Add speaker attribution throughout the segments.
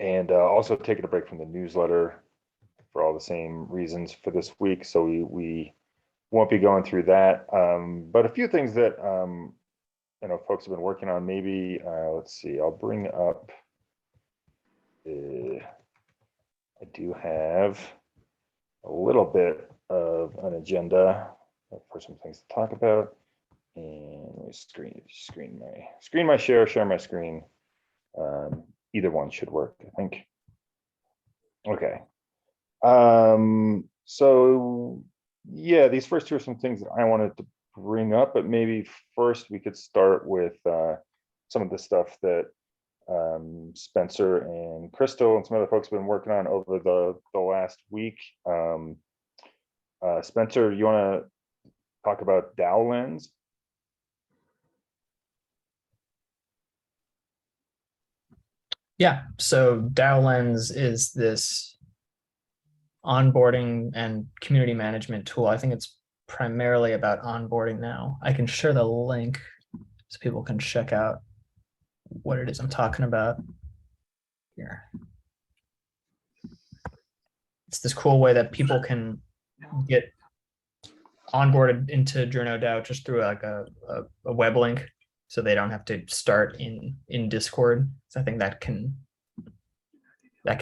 Speaker 1: And also taking a break from the newsletter for all the same reasons for this week. So we won't be going through that. But a few things that folks have been working on. Maybe let's see. I'll bring up. I do have a little bit of an agenda for some things to talk about. And let me screen my share my screen. Either one should work, I think. Okay. So yeah, these first two are some things that I wanted to bring up, but maybe first we could start with some of the stuff that Spencer and Crystal and some other folks have been working on over the last week. Spencer, you want to talk about DAO Lens?
Speaker 2: Yeah, so DAO Lens is this onboarding and community management tool. I think it's primarily about onboarding now. I can share the link so people can check out what it is I'm talking about here. It's this cool way that people can get onboarded into JournoDAO just through like a web link, so they don't have to start in Discord. So I think that can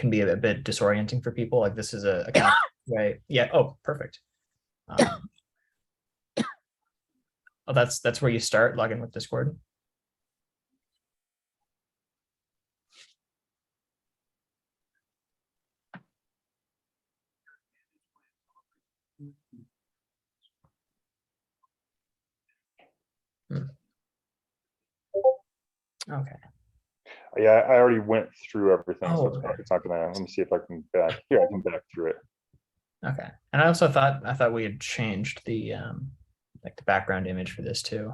Speaker 2: be a bit disorienting for people. Like this is a kind of way. Yeah. Oh, perfect. Oh, that's where you start logging with Discord. Okay.
Speaker 1: Yeah, I already went through everything, so
Speaker 2: okay.
Speaker 1: it's not gonna. Let me see if I can back. Here, I can back through it.
Speaker 2: Okay, and I also thought we had changed the like the background image for this too,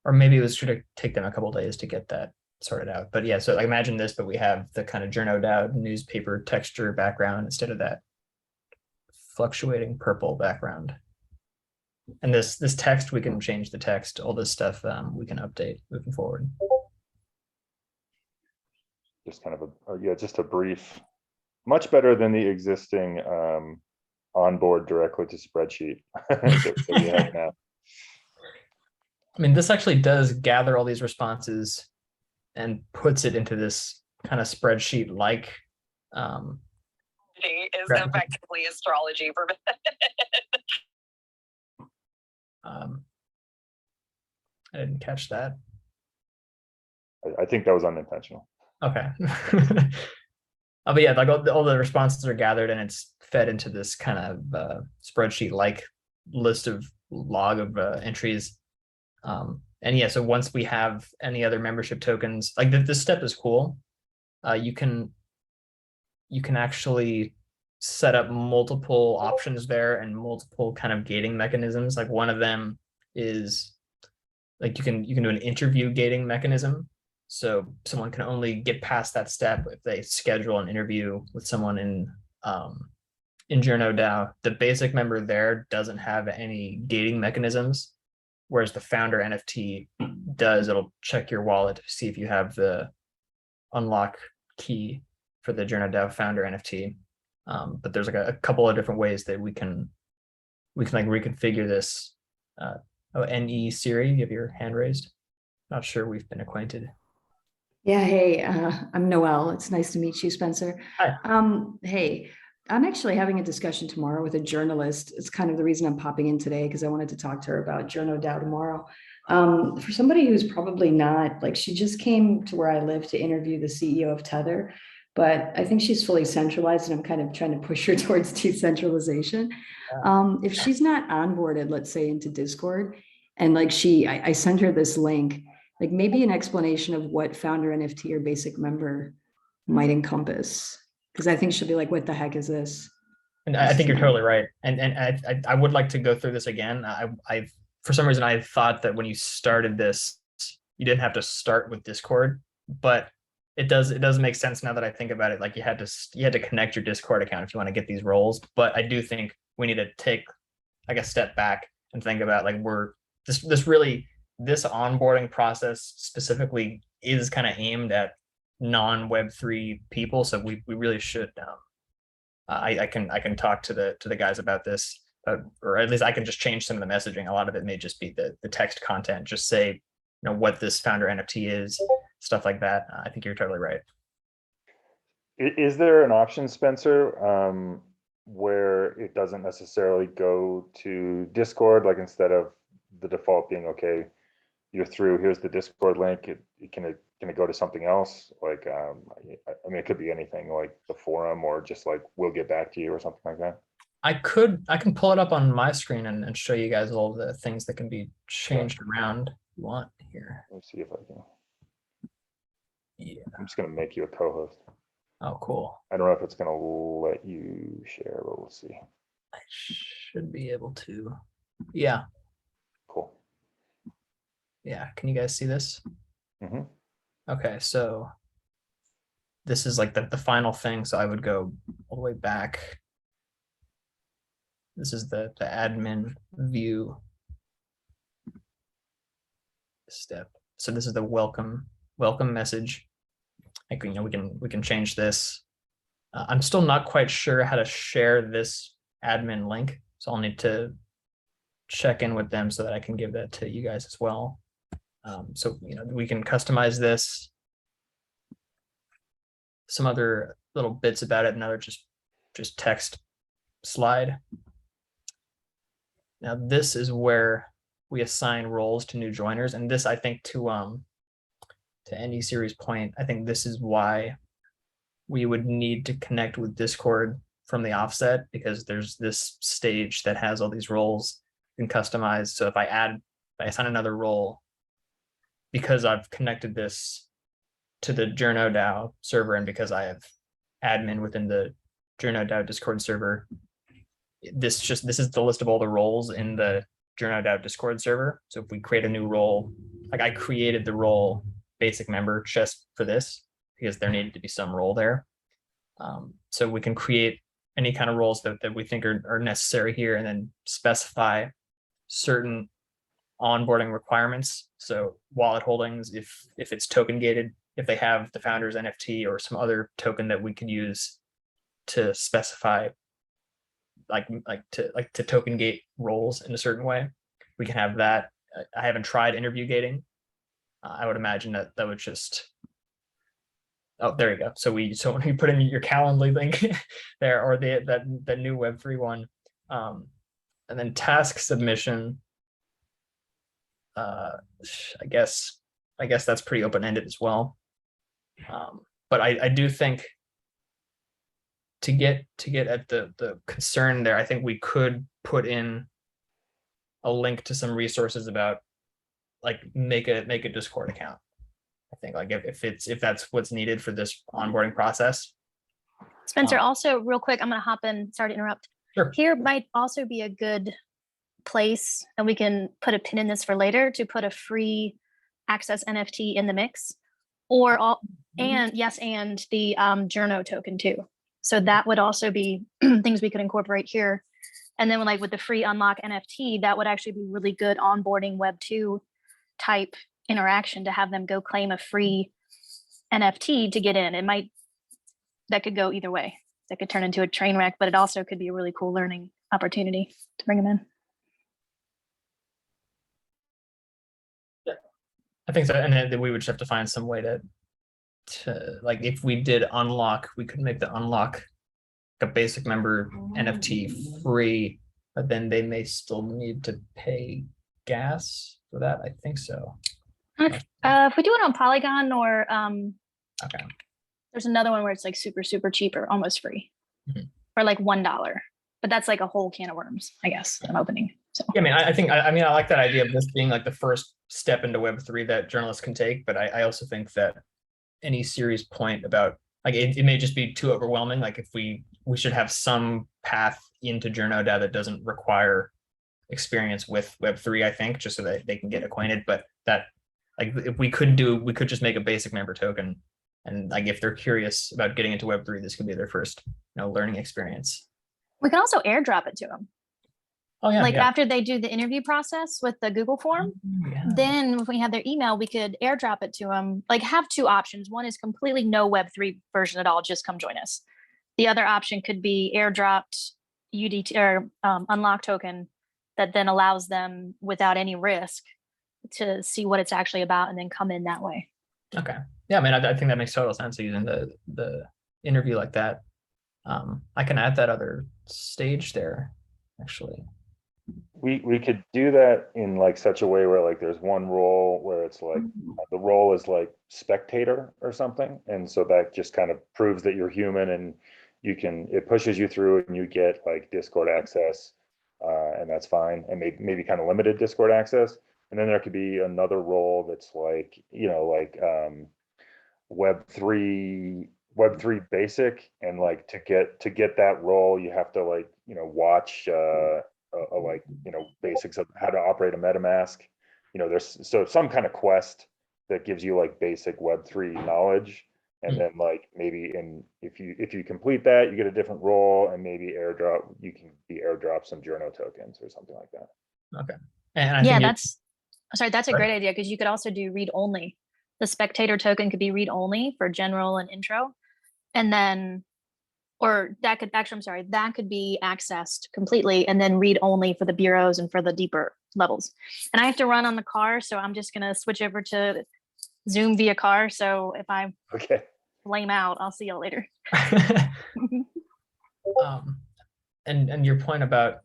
Speaker 2: or maybe it was going to take them a couple days to get that sorted out. But yeah, so like imagine this, but we have the kind of JournoDAO newspaper texture background instead of that fluctuating purple background. And this text, we can change the text. All this stuff we can update moving forward.
Speaker 1: Just kind of just a brief, much better than the existing onboard directly to spreadsheet that we have now.
Speaker 2: I mean, this actually does gather all these responses and puts it into this kind of spreadsheet like.
Speaker 3: Is effectively astrology for
Speaker 2: I didn't catch that.
Speaker 1: I think that was unintentional.
Speaker 2: Okay. But yeah, like all the responses are gathered and it's fed into this kind of spreadsheet like list of log of entries. And yeah, so once we have any other membership tokens, like this step is cool. You can actually set up multiple options there and multiple kind of gating mechanisms. Like one of them is like you can do an interview gating mechanism. So someone can only get past that step if they schedule an interview with someone in JournoDAO. The basic member there doesn't have any gating mechanisms, whereas the founder NFT does. It'll check your wallet to see if you have the unlock key for the JournoDAO founder NFT. But there's like a couple of different ways that we can like reconfigure this. NE Siri, you have your hand raised. Not sure we've been acquainted.
Speaker 4: Yeah, hey, I'm Noelle. It's nice to meet you, Spencer.
Speaker 2: Hi.
Speaker 4: Hey, I'm actually having a discussion tomorrow with a journalist. It's kind of the reason I'm popping in today, because I wanted to talk to her about JournoDAO tomorrow. For somebody who's probably not, like, she just came to where I live to interview the CEO of Tether, but I think she's fully centralized and I'm kind of trying to push her towards decentralization. If she's not onboarded, let's say into Discord, and like I sent her this link, like maybe an explanation of what founder NFT or basic member might encompass. Because I think she'll be like, what the heck is this?
Speaker 2: And I think you're totally right. And I would like to go through this again. I've for some reason, I thought that when you started this, you didn't have to start with Discord, but it does make sense now that I think about it. Like you had to connect your Discord account if you want to get these roles. But I do think we need to take like a step back and think about like we're this onboarding process specifically is kind of aimed at non-Web3 people. So we really should. I can talk to the guys about this, or at least I can just change some of the messaging. A lot of it may just be the text content. Just say, what this founder NFT is, stuff like that. I think you're totally right.
Speaker 1: Is there an option, Spencer, where it doesn't necessarily go to Discord, like instead of the default being, okay, you're through, here's the Discord link, can it go to something else? Like, I mean, it could be anything like the forum or just like, we'll get back to you or something like that.
Speaker 2: I can pull it up on my screen and show you guys all the things that can be changed around if you want here.
Speaker 1: Let's see if I can.
Speaker 2: Yeah.
Speaker 1: I'm just going to make you a co-host.
Speaker 2: Oh, cool.
Speaker 1: I don't know if it's going to let you share, but we'll see.
Speaker 2: I should be able to. Yeah.
Speaker 1: Cool.
Speaker 2: Yeah. Can you guys see this?
Speaker 1: Mm-hmm.
Speaker 2: Okay. So this is like the final thing. So I would go all the way back. This is the admin view step. So this is the welcome message. Like, we can change this. I'm still not quite sure how to share this admin link, so I'll need to check in with them so that I can give that to you guys as well. So we can customize this. Some other little bits about it, another just text slide. Now this is where we assign roles to new joiners, and this, I think, to any series point, I think this is why we would need to connect with Discord from the offset, because there's this stage that has all these roles and customize. So if I assign another role, because I've connected this to the JournoDAO server, and because I have admin within the JournoDAO Discord server, this is the list of all the roles in the JournoDAO Discord server. So if we create a new role, like I created the role basic member just for this, because there needed to be some role there. So we can create any kind of roles that we think are necessary here, and then specify certain onboarding requirements. So wallet holdings, if it's token gated, if they have the founder's NFT or some other token that we could use to specify, like to token gate roles in a certain way, we can have that. I haven't tried interview gating. I would imagine that would just, oh, there you go. So when you put in your Calendly link there, or the new Web3 one, and then task submission, I guess that's pretty open-ended as well. But I do think to get at the concern there, I think we could put in a link to some resources about, like, make a Discord account. I think, like, if that's what's needed for this onboarding process.
Speaker 5: Spencer, also real quick, I'm going to hop in. Sorry to interrupt.
Speaker 2: Sure.
Speaker 5: Here might also be a good place, and we can put a pin in this for later, to put a free access NFT in the mix, or all, and the Journo token too. So that would also be things we could incorporate here. And then with the free unlock NFT, that would actually be really good onboarding Web2 type interaction, to have them go claim a free NFT to get in. That could go either way. That could turn into a train wreck, but it also could be a really cool learning opportunity to bring them in.
Speaker 2: Yeah, I think so. And then we would just have to find some way to like, if we did unlock, we could make the unlock a basic member NFT free, but then they may still need to pay gas for that. I think so.
Speaker 5: If we do it on Polygon, or
Speaker 2: Okay.
Speaker 5: there's another one where it's like super cheap or almost free, or like $1, but that's like a whole can of worms, I guess. I'm opening. So
Speaker 2: Yeah, I mean, I like that idea of this being like the first step into Web3 that journalists can take, but I also think that any serious point about, like, it may just be too overwhelming. Like, if we should have some path into JournoDAO that doesn't require experience with Web3, I think, just so that they can get acquainted. But that, like, if we could just make a basic member token, and like, if they're curious about getting into Web3, this could be their first learning experience.
Speaker 5: we can also airdrop it to them.
Speaker 2: Oh yeah,
Speaker 5: Like
Speaker 2: yeah.
Speaker 5: after they do the interview process with the Google form,
Speaker 2: Yeah.
Speaker 5: then if we have their email, we could airdrop it to them. Like have two options. One is completely no Web3 version at all. Just come join us. The other option could be airdropped UDT or unlock token that then allows them without any risk to see what it's actually about and then come in that way.
Speaker 2: Okay. Yeah, I mean, I think that makes total sense using the interview like that. I can add that other stage there, actually.
Speaker 1: We could do that in like such a way where like there's one role where it's like the role is like spectator or something, and so that just kind of proves that you're human, and it pushes you through and you get like Discord access, and that's fine, and maybe kind of limited Discord access. And then there could be another role that's like, like Web3 basic, and like to get that role you have to like watch like basics of how to operate a MetaMask. There's so some kind of quest that gives you like basic Web3 knowledge, and then like maybe if you complete that, you get a different role, and maybe you can be airdrop some Journo tokens or something like that.
Speaker 2: Okay. And I
Speaker 5: Yeah,
Speaker 2: think
Speaker 5: that's a
Speaker 2: Right.
Speaker 5: great idea because you could also do read only. The spectator token could be read only for general and intro. And then, or that could actually, I'm sorry, that could be accessed completely and then read only for the bureaus and for the deeper levels. And I have to run on the car, so I'm just going to switch over to Zoom via car. So if I
Speaker 1: Okay.
Speaker 5: flame out, I'll see y'all later.
Speaker 2: and your point about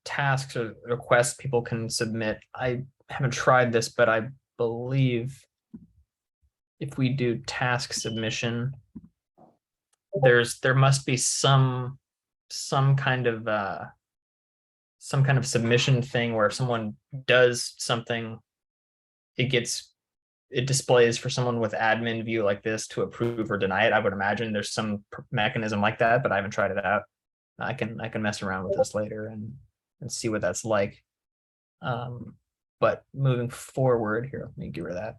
Speaker 2: tasks or requests people can submit, I haven't tried this, but I believe if we do task submission, there must be some kind of submission thing where if someone does something, it displays for someone with admin view like this to approve or deny it. I would imagine there's some mechanism like that, but I haven't tried it out. I can mess around with this later and see what that's like. But moving forward here, let me get rid of that.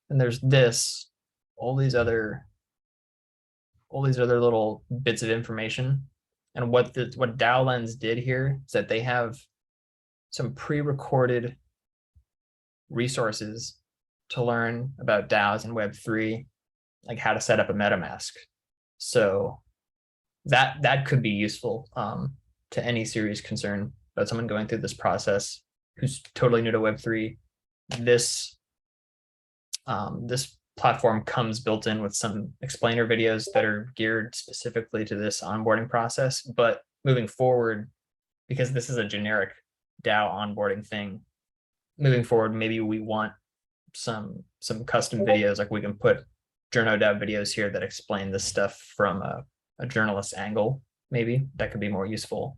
Speaker 2: And there's all these other little bits of information. And what DAO Lens did here is that they have some pre-recorded resources to learn about DAOs and Web3, like how to set up a MetaMask. So that could be useful to any serious concern about someone going through this process who's totally new to Web3. This platform comes built in with some explainer videos that are geared specifically to this onboarding process. But moving forward, because this is a generic DAO onboarding thing, moving forward, maybe we want some custom videos, like we can put JournoDAO videos here that explain this stuff from a journalist angle. Maybe that could be more useful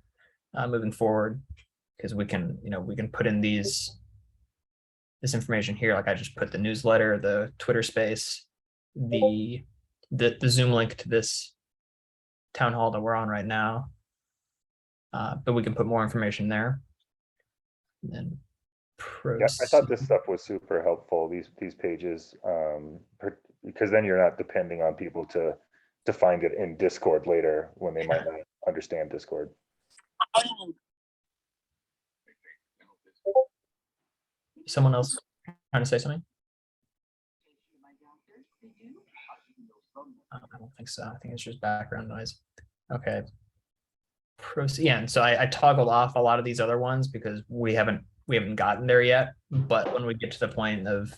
Speaker 2: moving forward, because we can put in this information here. Like I just put the newsletter, the Twitter space, the Zoom link to this town hall that we're on right now. But we can put more information there. And then
Speaker 1: Yeah, I thought this stuff was super helpful, these pages, because then you're not depending on people to find it in Discord later when they might not understand Discord.
Speaker 2: Someone else trying to say something? I don't think so. I think it's just background noise. Okay. Proceed. Yeah, and so I toggled off a lot of these other ones because we haven't gotten there yet. But when we get to the point of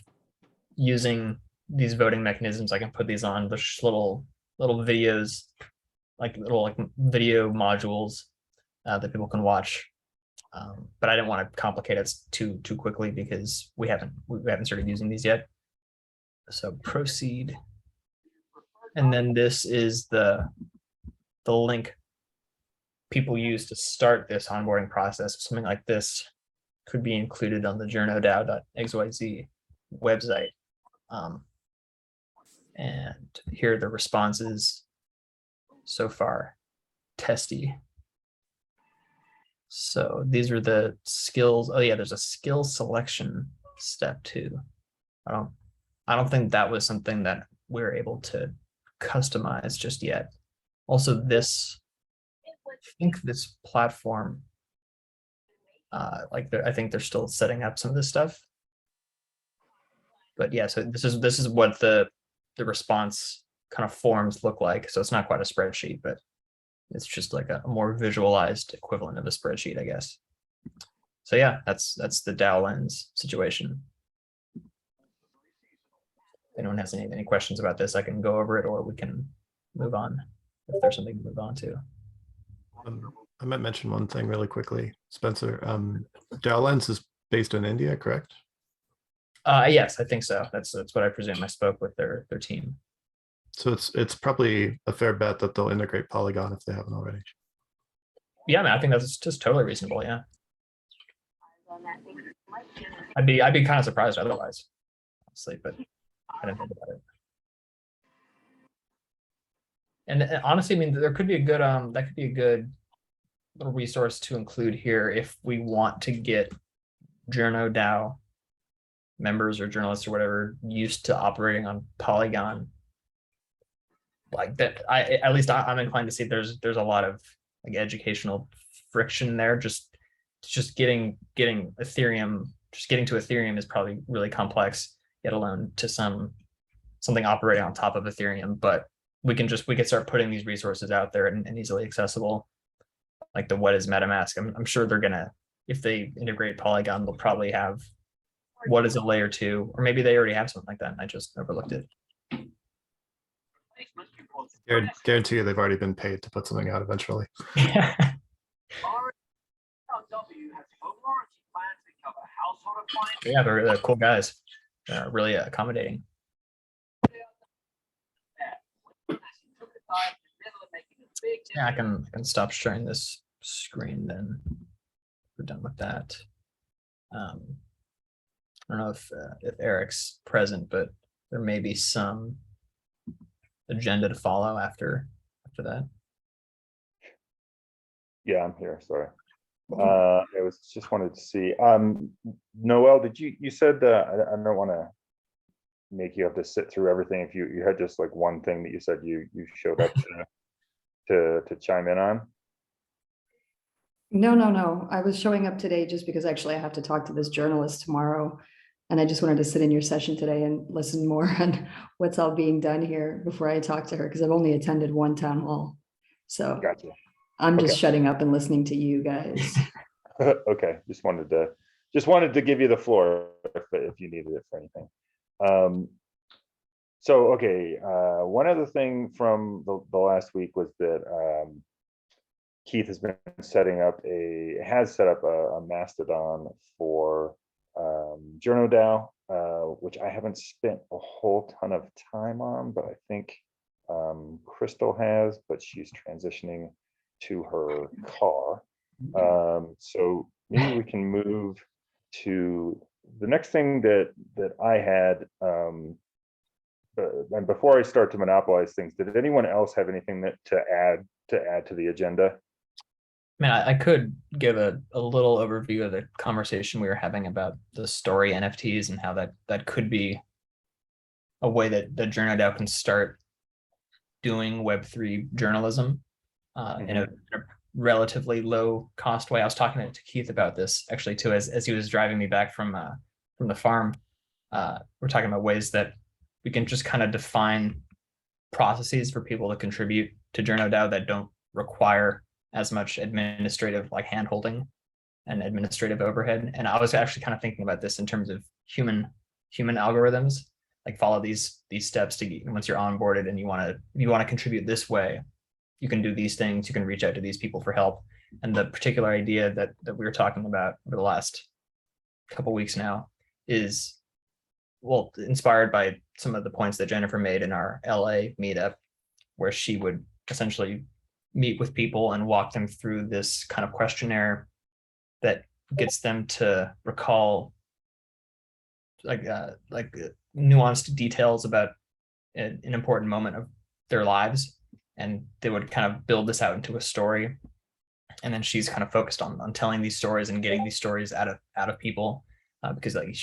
Speaker 2: using these voting mechanisms, I can put these on the little videos, like little video modules that people can watch. But I didn't want to complicate it too quickly because we haven't started using these yet. So proceed, and then this is the link people use to start this onboarding process. Something like this could be included on the JournoDAO.xyz website. And here are the responses so far. Testy. So these are the skills. Oh yeah, there's a skill selection step too. I don't think that was something that we're able to customize just yet. Also, I think this platform I think they're still setting up some of this stuff. But yeah, so this is what the response kind of forms look like. So it's not quite a spreadsheet, but it's just like a more visualized equivalent of a spreadsheet, I guess. So yeah, that's the DAO lens situation. If anyone has any questions about this, I can go over it, or we can move on if there's something to move on to.
Speaker 6: I might mention one thing really quickly, Spencer. DAO lens is based in India, correct?
Speaker 2: Yes, I think so. That's what I presume. I spoke with their team.
Speaker 6: So it's probably a fair bet that they'll integrate Polygon if they haven't already.
Speaker 2: Yeah, I mean, I think that's just totally reasonable. Yeah, I'd be kind of surprised otherwise, honestly, but I didn't think about it. And honestly, I mean, there could be a good that could be a good little resource to include here if we want to get JournoDAO members or journalists or whatever used to operating on Polygon. Like that, I'm inclined to see there's a lot of like educational friction there. Just getting Ethereum, just getting to Ethereum is probably really complex, yet alone to something operating on top of Ethereum. But we could start putting these resources out there and easily accessible. Like the what is MetaMask? I'm sure they're gonna, if they integrate Polygon, they'll probably have what is a layer 2, or maybe they already have something like that and I just overlooked it.
Speaker 6: Guarantee you they've already been paid to put something out eventually.
Speaker 2: Yeah, they're cool guys. They're really accommodating. Yeah, I can stop sharing this screen then. We're done with that. I don't know if Eric's present, but there may be some agenda to follow after that.
Speaker 1: Yeah, I'm here. Sorry. I was just wanted to see. Noel, did you said I don't want to make you have to sit through everything. If you had just like one thing that you said you showed up to chime in on.
Speaker 4: No. I was showing up today just because actually I have to talk to this journalist tomorrow. And I just wanted to sit in your session today and listen more on what's all being done here before I talk to her, because I've only attended one town hall. So
Speaker 1: Gotcha.
Speaker 4: I'm just
Speaker 1: Okay.
Speaker 4: shutting up and listening to you guys.
Speaker 1: Okay, just wanted to give you the floor if you needed it for anything. So okay, one other thing from the last week was that Keith has set up a Mastodon for JournoDAO, which I haven't spent a whole ton of time on, but I think Crystal has, but she's transitioning to her car. So maybe we can move to the next thing that I had. And before I start to monopolize things, did anyone else have anything to add to the agenda?
Speaker 2: I mean, I could give a little overview of the conversation we were having about the story NFTs and how that could be a way that the JournoDAO can start doing Web3 journalism in a relatively low cost way. I was talking to Keith about this actually too, as he was driving me back from the farm. We're talking about ways that we can just kind of define processes for people to contribute to JournoDAO that don't require as much administrative like hand-holding and administrative overhead. And I was actually kind of thinking about this in terms of human algorithms, like follow these steps to get, once you're onboarded and you want to contribute this way, you can do these things, you can reach out to these people for help. And the particular idea that we were talking about over the last couple of weeks now is, well, inspired by some of the points that Jennifer made in our LA meetup, where she would essentially meet with people and walk them through this kind of questionnaire that gets them to recall like nuanced details about an important moment of their lives, and they would kind of build this out into a story. And then she's kind of focused on telling these stories and getting these stories out of people, because like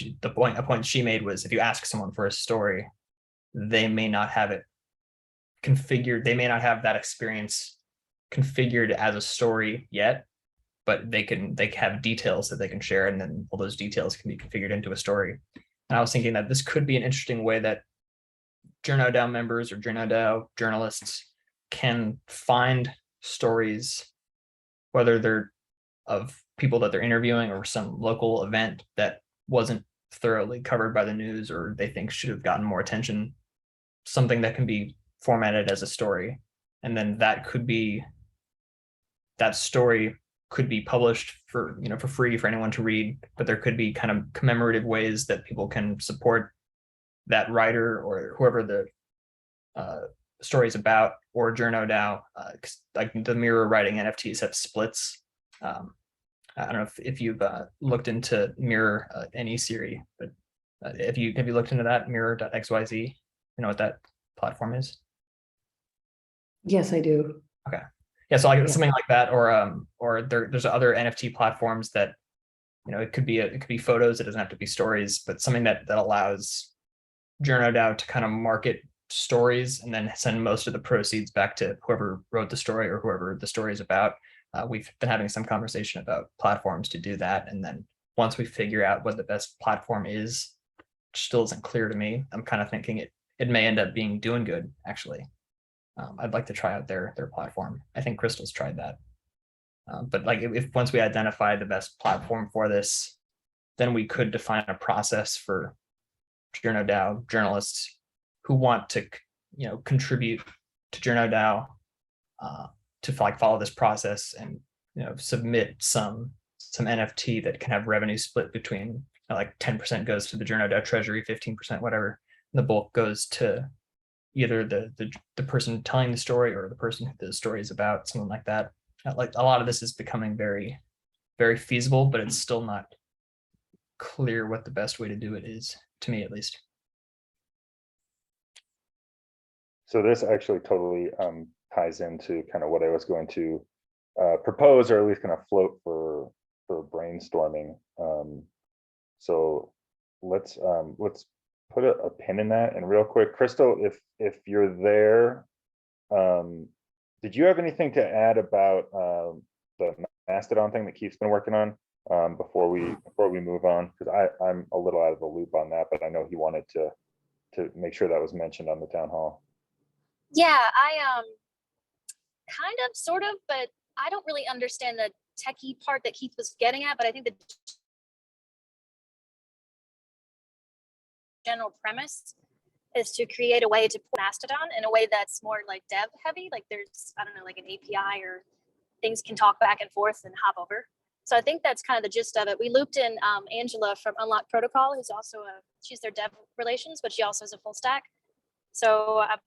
Speaker 2: a point she made was, if you ask someone for a story, they may not have it configured, they may not have that experience configured as a story yet, but they have details that they can share, and then all those details can be configured into a story. And I was thinking that this could be an interesting way that JournoDAO members or JournoDAO journalists can find stories, whether they're of people that they're interviewing or some local event that wasn't thoroughly covered by the news or they think should have gotten more attention, something that can be formatted as a story. And then that story could be published for free for anyone to read, but there could be kind of commemorative ways that people can support that writer or whoever the story is about, or JournoDAO. Like the mirror writing NFTs have splits. I don't know if you've looked into Mirror NE Siri, but have you looked into that Mirror.xyz? You know what that platform is?
Speaker 4: Yes, I do.
Speaker 2: Okay. Yeah, so like something like that, or there's other NFT platforms that, it could be photos. It doesn't have to be stories, but something that allows JournoDAO to kind of market stories and then send most of the proceeds back to whoever wrote the story or whoever the story is about. We've been having some conversation about platforms to do that, and then once we figure out what the best platform is, which still isn't clear to me, I'm kind of thinking it may end up being Doing Good, actually. I'd like to try out their platform. I think Crystal's tried that. But like if once we identify the best platform for this, then we could define a process for JournoDAO journalists who want to contribute to JournoDAO to follow this process and submit some NFT that can have revenue split between like 10% goes to the JournoDAO treasury, 15% whatever, and the bulk goes to either the person telling the story or the person who the story is about, something like that. Like a lot of this is becoming very, very feasible, but it's still not clear what the best way to do it is, to me at least.
Speaker 1: So this actually totally ties into kind of what I was going to propose, or at least kind of float for brainstorming. So let's put a pin in that. And real quick, Crystal, if you're there, did you have anything to add about the Mastodon thing that Keith's been working on before we move on? Because I'm a little out of the loop on that, but I know he wanted to make sure that was mentioned on the town hall.
Speaker 7: Yeah, I kind of, sort of, but I don't really understand the techie part that Keith was getting at, but I think the general premise is to create a way to put Mastodon in a way that's more like dev heavy. Like there's, I don't know, like an API or things can talk back and forth and hop over. So I think that's kind of the gist of it. We looped in Angela from Unlock Protocol, who's also she's their dev relations, but she also is a full stack. So I'm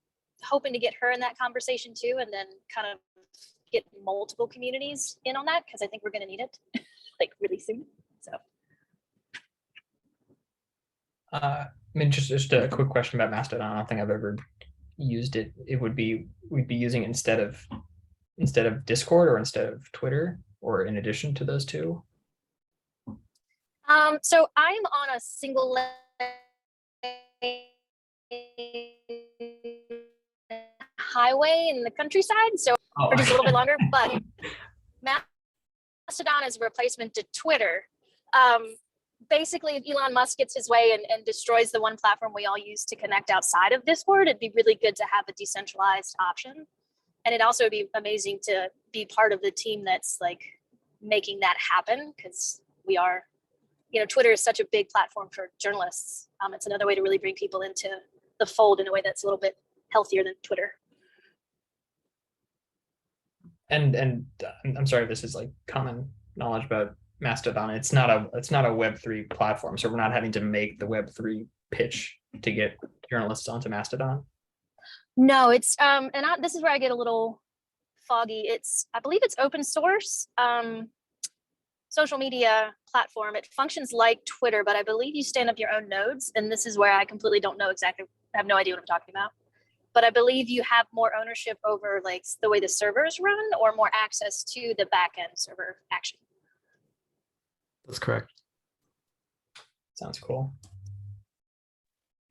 Speaker 7: hoping to get her in that conversation too, and then kind of get multiple communities in on that, because I think we're going to need it like really soon. So.
Speaker 2: I mean, just a quick question about Mastodon. I don't think I've ever used it. We'd be using it instead of Discord or instead of Twitter, or in addition to those two.
Speaker 7: So I'm on a single highway in the countryside, so for just a little bit longer. But Mastodon is a replacement to Twitter. Basically, if Elon Musk gets his way and destroys the one platform we all use to connect outside of Discord, it'd be really good to have a decentralized option. And it'd also be amazing to be part of the team that's like making that happen, because we are, Twitter is such a big platform for journalists. It's another way to really bring people into the fold in a way that's a little bit healthier than Twitter.
Speaker 2: And I'm sorry, this is like common knowledge about Mastodon. It's not a Web3 platform, so we're not having to make the Web3 pitch to get journalists onto Mastodon.
Speaker 7: No, it's this is where I get a little foggy. I believe it's open source social media platform. It functions like Twitter, but I believe you stand up your own nodes, and this is where I completely don't know exactly. I have no idea what I'm talking about. But I believe you have more ownership over like the way the servers run, or more access to the backend server action.
Speaker 6: That's correct.
Speaker 2: Sounds cool.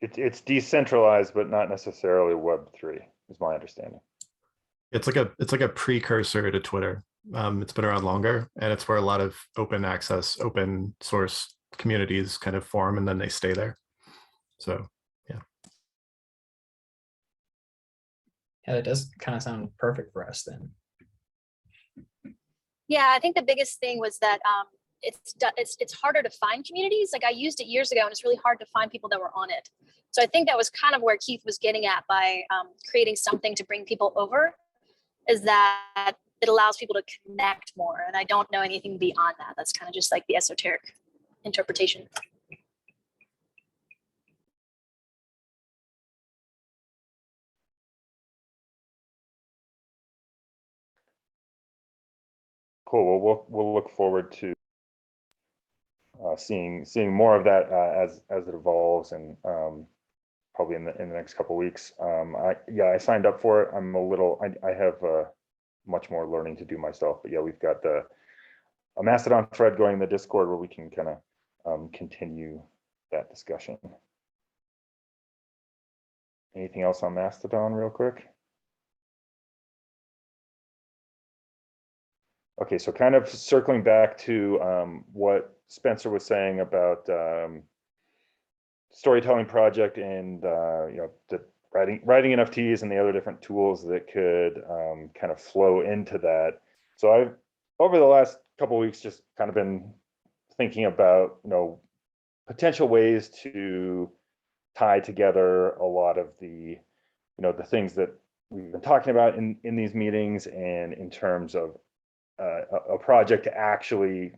Speaker 1: It's decentralized, but not necessarily Web3, is my understanding.
Speaker 6: It's like a precursor to Twitter. It's been around longer, and it's where a lot of open access, open source communities kind of form, and then they stay there. So
Speaker 2: Yeah, that does kind of sound perfect for us then.
Speaker 7: Yeah, I think the biggest thing was that it's harder to find communities. Like I used it years ago, and it's really hard to find people that were on it. So I think that was kind of where Keith was getting at by creating something to bring people over, is that it allows people to connect more. And I don't know anything beyond that. That's kind of just like the esoteric interpretation.
Speaker 1: Cool. Well, we'll look forward to seeing more of that as it evolves, and probably in the next couple of weeks. I signed up for it. I'm a little. I have much more learning to do myself, but yeah, we've got a Mastodon thread going in the Discord where we can kind of continue that discussion. Anything else on Mastodon, real quick? Okay, so kind of circling back to what Spencer was saying about storytelling project and the writing NFTs and the other different tools that could kind of flow into that. So I've over the last couple of weeks just kind of been thinking about potential ways to tie together a lot of the the things that we've been talking about in these meetings, and in terms of a project to actually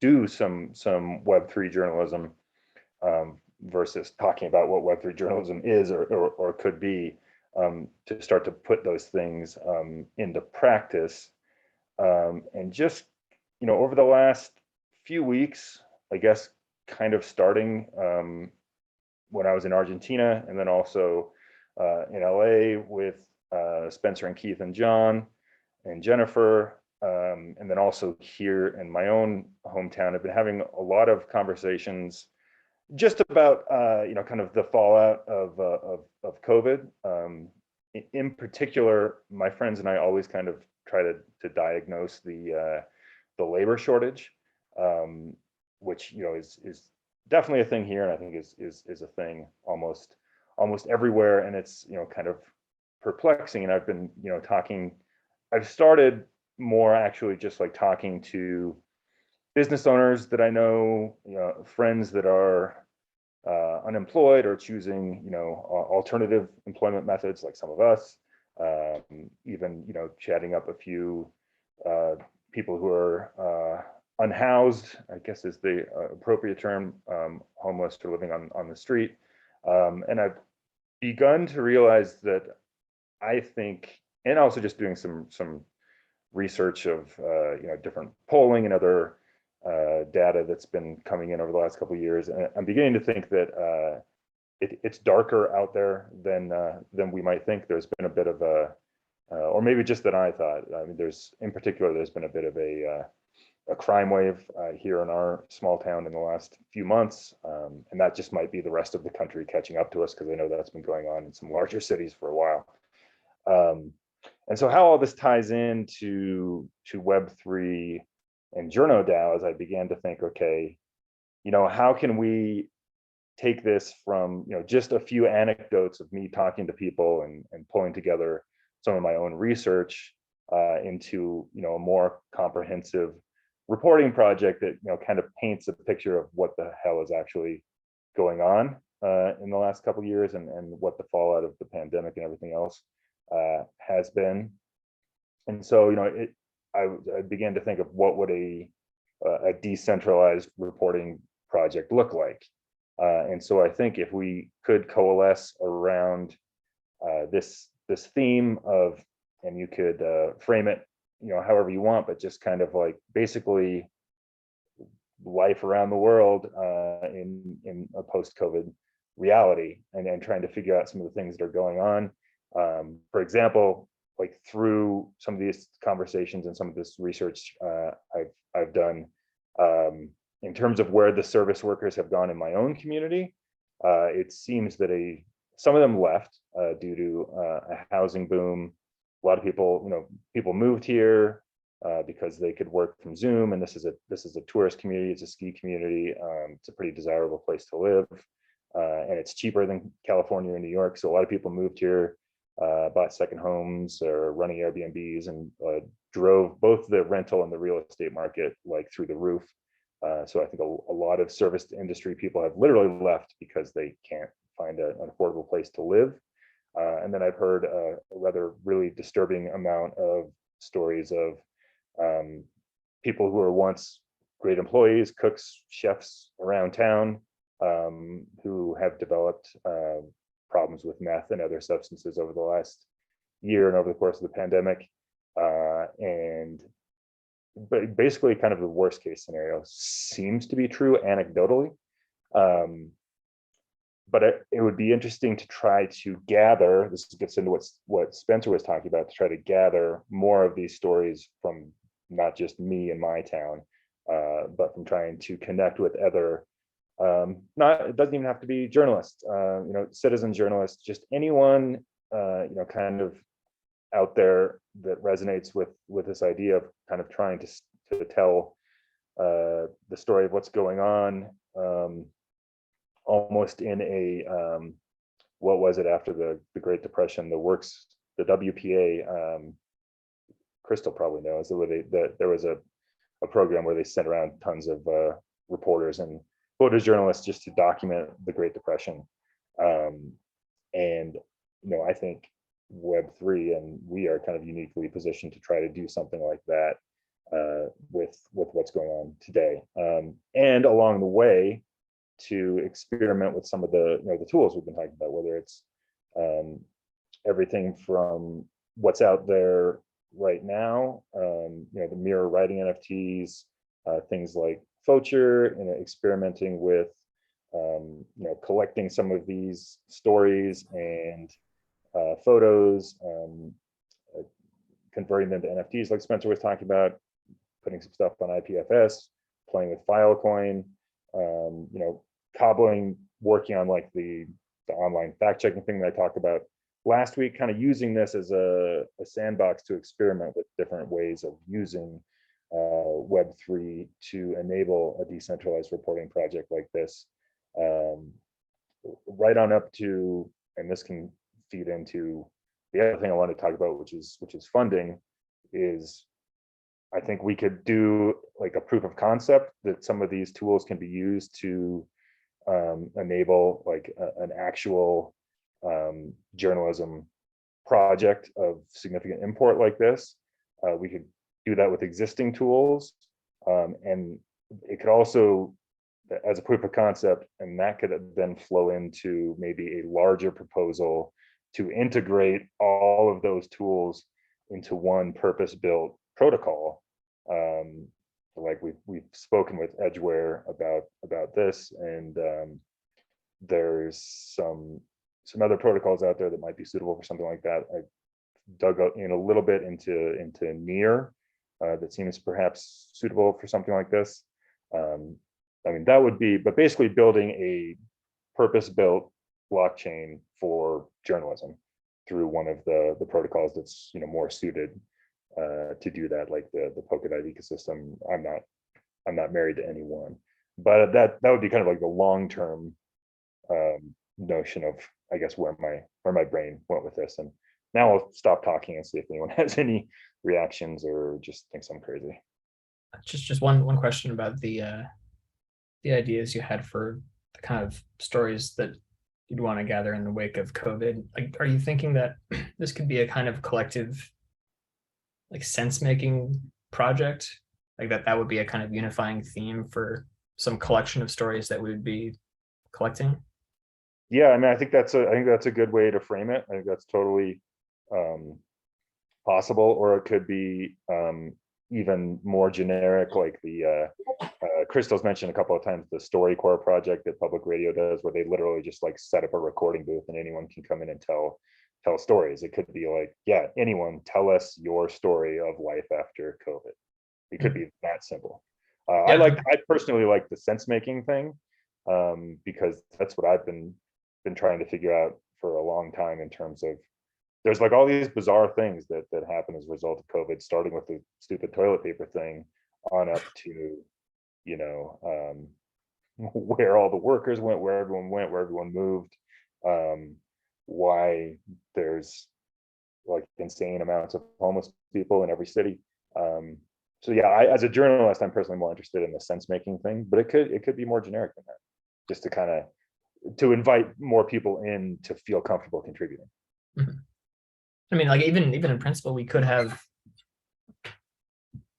Speaker 1: do some Web3 journalism, versus talking about what Web3 journalism is or could be, to start to put those things into practice. And just over the last few weeks, I guess, kind of starting when I was in Argentina, and then also in LA with Spencer and Keith and John and Jennifer, and then also here in my own hometown. I've been having a lot of conversations just about kind of the fallout of COVID. In particular, my friends and I always kind of try to diagnose the labor shortage, which is definitely a thing here, and I think is a thing almost everywhere, and it's kind of perplexing. And I've been I've started more actually just like talking to business owners that I know, friends that are unemployed or choosing alternative employment methods like some of us, even chatting up a few people who are unhoused, I guess is the appropriate term, homeless or living on the street. And I've begun to realize that I think, and also just doing some research of different polling and other data that's been coming in over the last couple of years, and I'm beginning to think that it's darker out there than we might think. There's been a bit of a, or maybe just that I thought. I mean, there's been a bit of a crime wave here in our small town in the last few months, and that just might be the rest of the country catching up to us, because I know that's been going on in some larger cities for a while. And so how all this ties into Web3 and JournoDAO, as I began to think, okay, how can we take this from just a few anecdotes of me talking to people and pulling together some of my own research into a more comprehensive reporting project that kind of paints a picture of what the hell is actually going on in the last couple of years, and what the fallout of the pandemic and everything else has been. And so I began to think of what would a decentralized reporting project look like. And so I think if we could coalesce around this theme of, and you could frame it however you want, but just kind of like basically life around the world in a post-COVID reality, and trying to figure out some of the things that are going on. For example, like through some of these conversations and some of this research I've done, in terms of where the service workers have gone in my own community, it seems that some of them left due to a housing boom. A lot of people, people moved here, because they could work from Zoom, and this is a tourist community, it's a ski community, it's a pretty desirable place to live, and it's cheaper than California or New York. So a lot of people moved here, bought second homes or running Airbnbs, and drove both the rental and the real estate market like through the roof. So I think a lot of service industry people have literally left because they can't find an affordable place to live. And then I've heard a rather really disturbing amount of stories of people who were once great employees, cooks, chefs around town, who have developed problems with meth and other substances over the last year and over the course of the pandemic. But basically kind of the worst case scenario seems to be true anecdotally. But it would be interesting to try to gather, this gets into what Spencer was talking about, to try to gather more of these stories from not just me in my town, but from trying to connect with other, it doesn't even have to be journalists, citizen journalists, just anyone, kind of out there that resonates with this idea of kind of trying to tell the story of what's going on, almost in a what was it after the Great Depression, the WPA, Crystal probably knows, there was a program where they sent around tons of reporters and photojournalists just to document the Great Depression. And I think Web3 and we are kind of uniquely positioned to try to do something like that with what's going on today, and along the way to experiment with some of the tools we've been talking about, whether it's everything from what's out there right now, the mirror writing NFTs, things like Focher, experimenting with collecting some of these stories and photos, converting them to NFTs like Spencer was talking about, putting some stuff on IPFS, playing with Filecoin, cobbling, working on like the online fact checking thing that I talked about last week, kind of using this as a sandbox to experiment with different ways of using Web3 to enable a decentralized reporting project like this, right on up to, and this can feed into the other thing I want to talk about, which is funding, is I think we could do like a proof of concept that some of these tools can be used to enable like an actual journalism project of significant import like this. We could do that with existing tools, and it could also, as a proof of concept, and that could then flow into maybe a larger proposal to integrate all of those tools into one purpose-built protocol. Like we've spoken with Edgeware about this, and there's some other protocols out there that might be suitable for something like that. I dug in a little bit into Near, that seems perhaps suitable for something like this. That would be, but basically building a purpose-built blockchain for journalism through one of the protocols that's more suited to do that, like the Polkadot ecosystem. I'm not married to anyone, but that would be kind of like the long-term notion of, I guess, where my brain went with this. And now I'll stop talking and see if anyone has any reactions or just thinks I'm crazy.
Speaker 2: Just one question about the ideas you had for the kind of stories that you'd want to gather in the wake of COVID. Like, are you thinking that this could be a kind of collective, like, sense-making project? Like that would be a kind of unifying theme for some collection of stories that we would be collecting?
Speaker 1: Yeah, I think that's a good way to frame it. I think that's totally possible, or it could be even more generic, like the Crystal's mentioned a couple of times the StoryCorps project that Public Radio does, where they literally just like set up a recording booth and anyone can come in and tell stories. It could be like, yeah, anyone, tell us your story of life after COVID. It could be that simple. I personally like the sense making thing, because that's what I've been trying to figure out for a long time in terms of there's like all these bizarre things that happen as a result of COVID, starting with the stupid toilet paper thing on up to, you know, where all the workers went, where everyone moved, why there's like insane amounts of homeless people in every city. So yeah, as a journalist, I'm personally more interested in the sense making thing, but it could be more generic than that, just to kind of to invite more people in to feel comfortable contributing.
Speaker 2: I mean, like even in principle, we could have.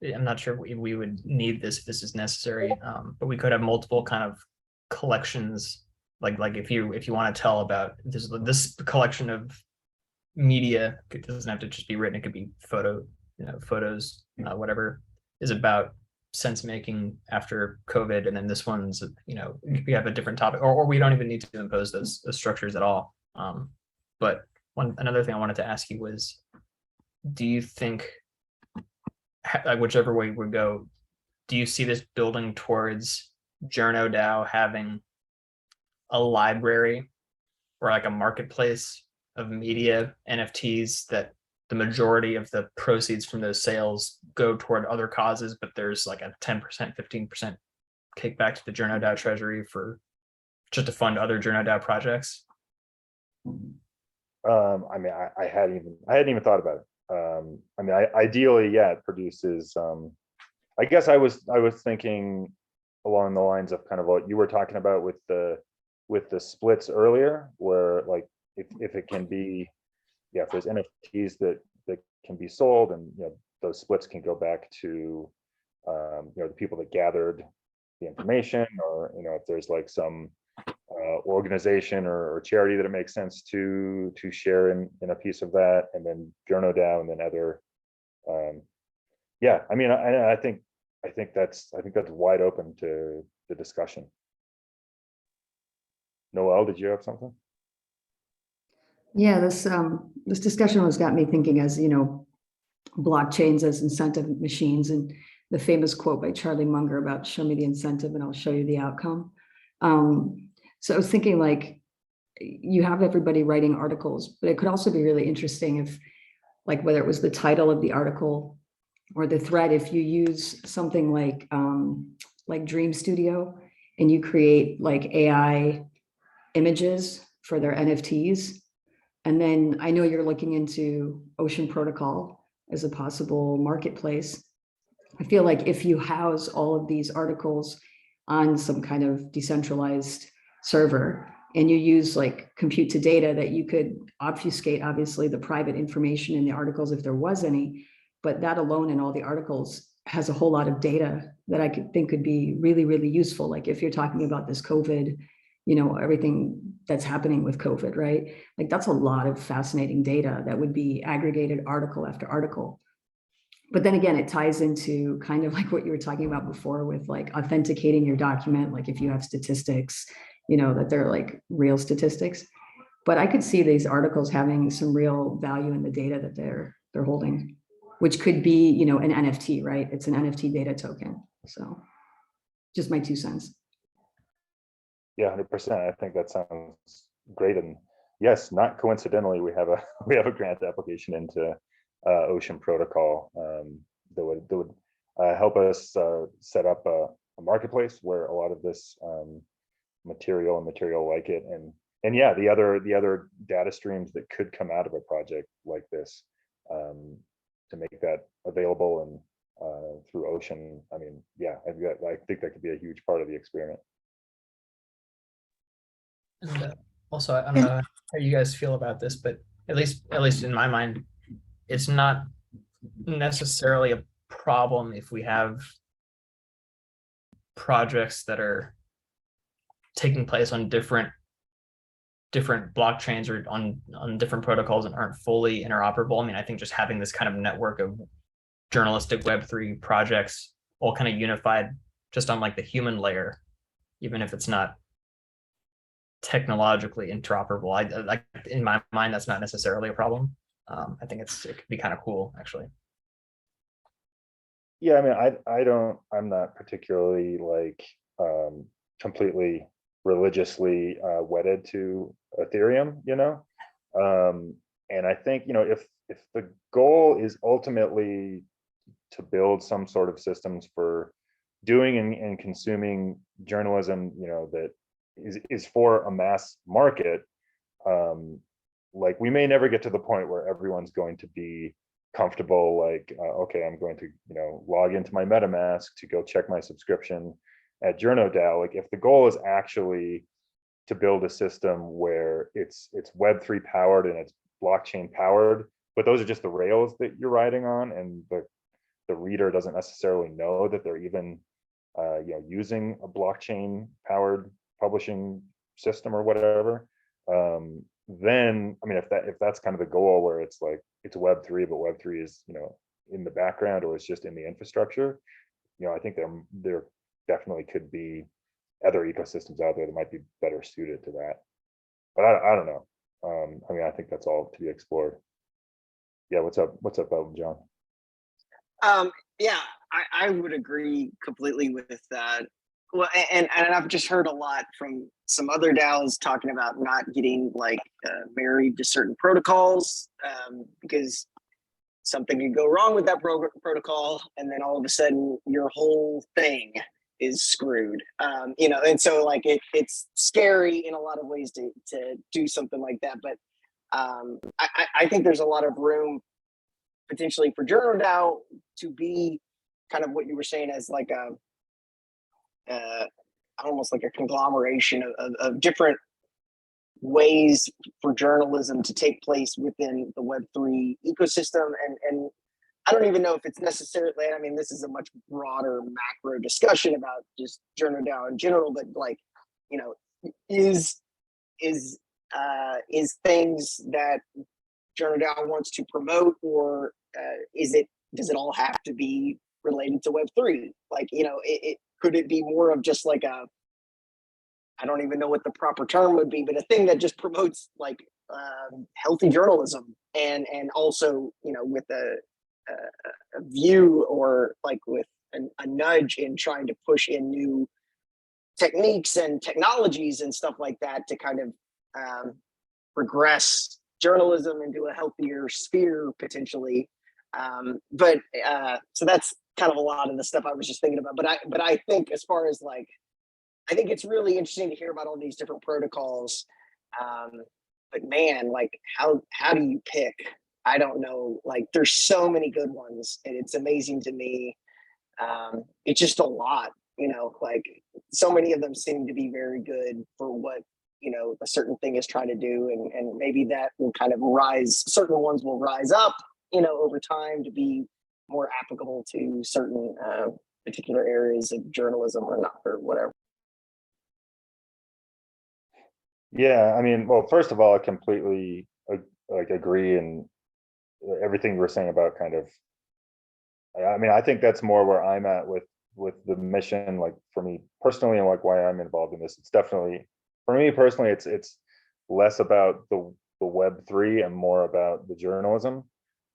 Speaker 2: I'm not sure we would need this if this is necessary, but we could have multiple kind of collections. Like if you want to tell about this collection of media, it doesn't have to just be written. It could be photos, whatever is about sense making after COVID, and then this one's, we have a different topic, or we don't even need to impose those structures at all. But another thing I wanted to ask you was, do you think, whichever way we go, do you see this building towards JournoDAO having a library or like a marketplace of media NFTs that the majority of the proceeds from those sales go toward other causes, but there's like a 10%, 15% kickback to the JournoDAO treasury for just to fund other JournoDAO projects?
Speaker 1: I mean, I hadn't even thought about it. I mean, ideally, yeah, it produces. I guess I was thinking along the lines of kind of what you were talking about with the splits earlier, where like if it can be, yeah, if there's NFTs that can be sold, and those splits can go back to the people that gathered the information, or if there's like some organization or charity that it makes sense to share in a piece of that, and then JournoDAO, and then other. Yeah, I mean, I think that's wide open to the discussion. Noelle, did you have something?
Speaker 4: Yeah, this discussion has got me thinking, as blockchains as incentive machines, and the famous quote by Charlie Munger about "show me the incentive and I'll show you the outcome." So I was thinking, like, you have everybody writing articles, but it could also be really interesting if, like, whether it was the title of the article or the thread, if you use something like Dream Studio, and you create like AI images for their NFTs. And then I know you're looking into Ocean Protocol as a possible marketplace. I feel like if you house all of these articles on some kind of decentralized server, and you use like compute to data, that you could obfuscate obviously the private information in the articles if there was any, but that alone in all the articles has a whole lot of data that I think could be really, really useful. Like if you're talking about this COVID, everything that's happening with COVID, right? Like that's a lot of fascinating data that would be aggregated article after article. But then again, it ties into kind of like what you were talking about before with like authenticating your document. Like if you have statistics, that they're like real statistics. But I could see these articles having some real value in the data that they're holding, which could be, an NFT, right? It's an NFT data token. So just my 2 cents.
Speaker 1: Yeah, 100%. I think that sounds great. And yes, not coincidentally, we have a grant application into Ocean Protocol that would help us set up a marketplace where a lot of this material like it, and yeah, the other data streams that could come out of a project like this, to make that available and through Ocean. I mean, yeah, I think that could be a huge part of the experiment.
Speaker 2: And also, I don't know how you guys feel about this, but at least in my mind, it's not necessarily a problem if we have projects that are taking place on different blockchains or on different protocols and aren't fully interoperable. I mean, I think just having this kind of network of journalistic Web3 projects all kind of unified just on like the human layer, even if it's not technologically interoperable, I in my mind, that's not necessarily a problem. I think it could be kind of cool, actually.
Speaker 1: Yeah, I mean, I'm not particularly like completely religiously wedded to Ethereum, And I think, if the goal is ultimately to build some sort of systems for doing and consuming journalism, that is for a mass market, like we may never get to the point where everyone's going to be comfortable, like, okay, I'm going to, log into my MetaMask to go check my subscription at JournoDAO. Like if the goal is actually to build a system where it's Web3 powered and it's blockchain powered, but those are just the rails that you're riding on, and the reader doesn't necessarily know that they're even using a blockchain powered publishing system or whatever. Then I mean, if that's kind of the goal, where it's like it's Web3, but Web3 is in the background, or it's just in the infrastructure, I think there definitely could be other ecosystems out there that might be better suited to that. But I don't know. I mean, I think that's all to be explored. Yeah, what's up, Elton John?
Speaker 8: Yeah, I would agree completely with that. Well, and I've just heard a lot from some other DAOs talking about not getting married to certain protocols, because something could go wrong with that protocol, and then all of a sudden your whole thing is screwed. And so it's scary in a lot of ways to do something like that. But I think there's a lot of room potentially for JournoDAO to be kind of what you were saying, as like almost like a conglomeration of different ways for journalism to take place within the Web3 ecosystem. And I don't even know if it's necessarily, I mean, this is a much broader macro discussion about just JournoDAO in general, but is things that JournoDAO wants to promote, or does it all have to be related to Web3? Could it be more of just like I don't even know what the proper term would be, but a thing that just promotes healthy journalism, and also with a view, or with a nudge in trying to push in new techniques and technologies and stuff like that to kind of progress journalism into a healthier sphere potentially. So that's kind of a lot of the stuff I was just thinking about. But I think, as far as I think it's really interesting to hear about all these different protocols. But man, how do you pick? I don't know. There's so many good ones, and it's amazing to me. It's just a lot, so many of them seem to be very good for what a certain thing is trying to do, and maybe that will kind of rise. Certain ones will rise up, over time to be more applicable to certain particular areas of journalism or not, or whatever.
Speaker 1: Yeah, I mean, well, first of all, I completely agree, and everything you were saying about kind of, I mean, I think that's more where I'm at with the mission, for me personally, and why I'm involved in this. It's definitely, for me personally, it's less about the Web3 and more about the journalism.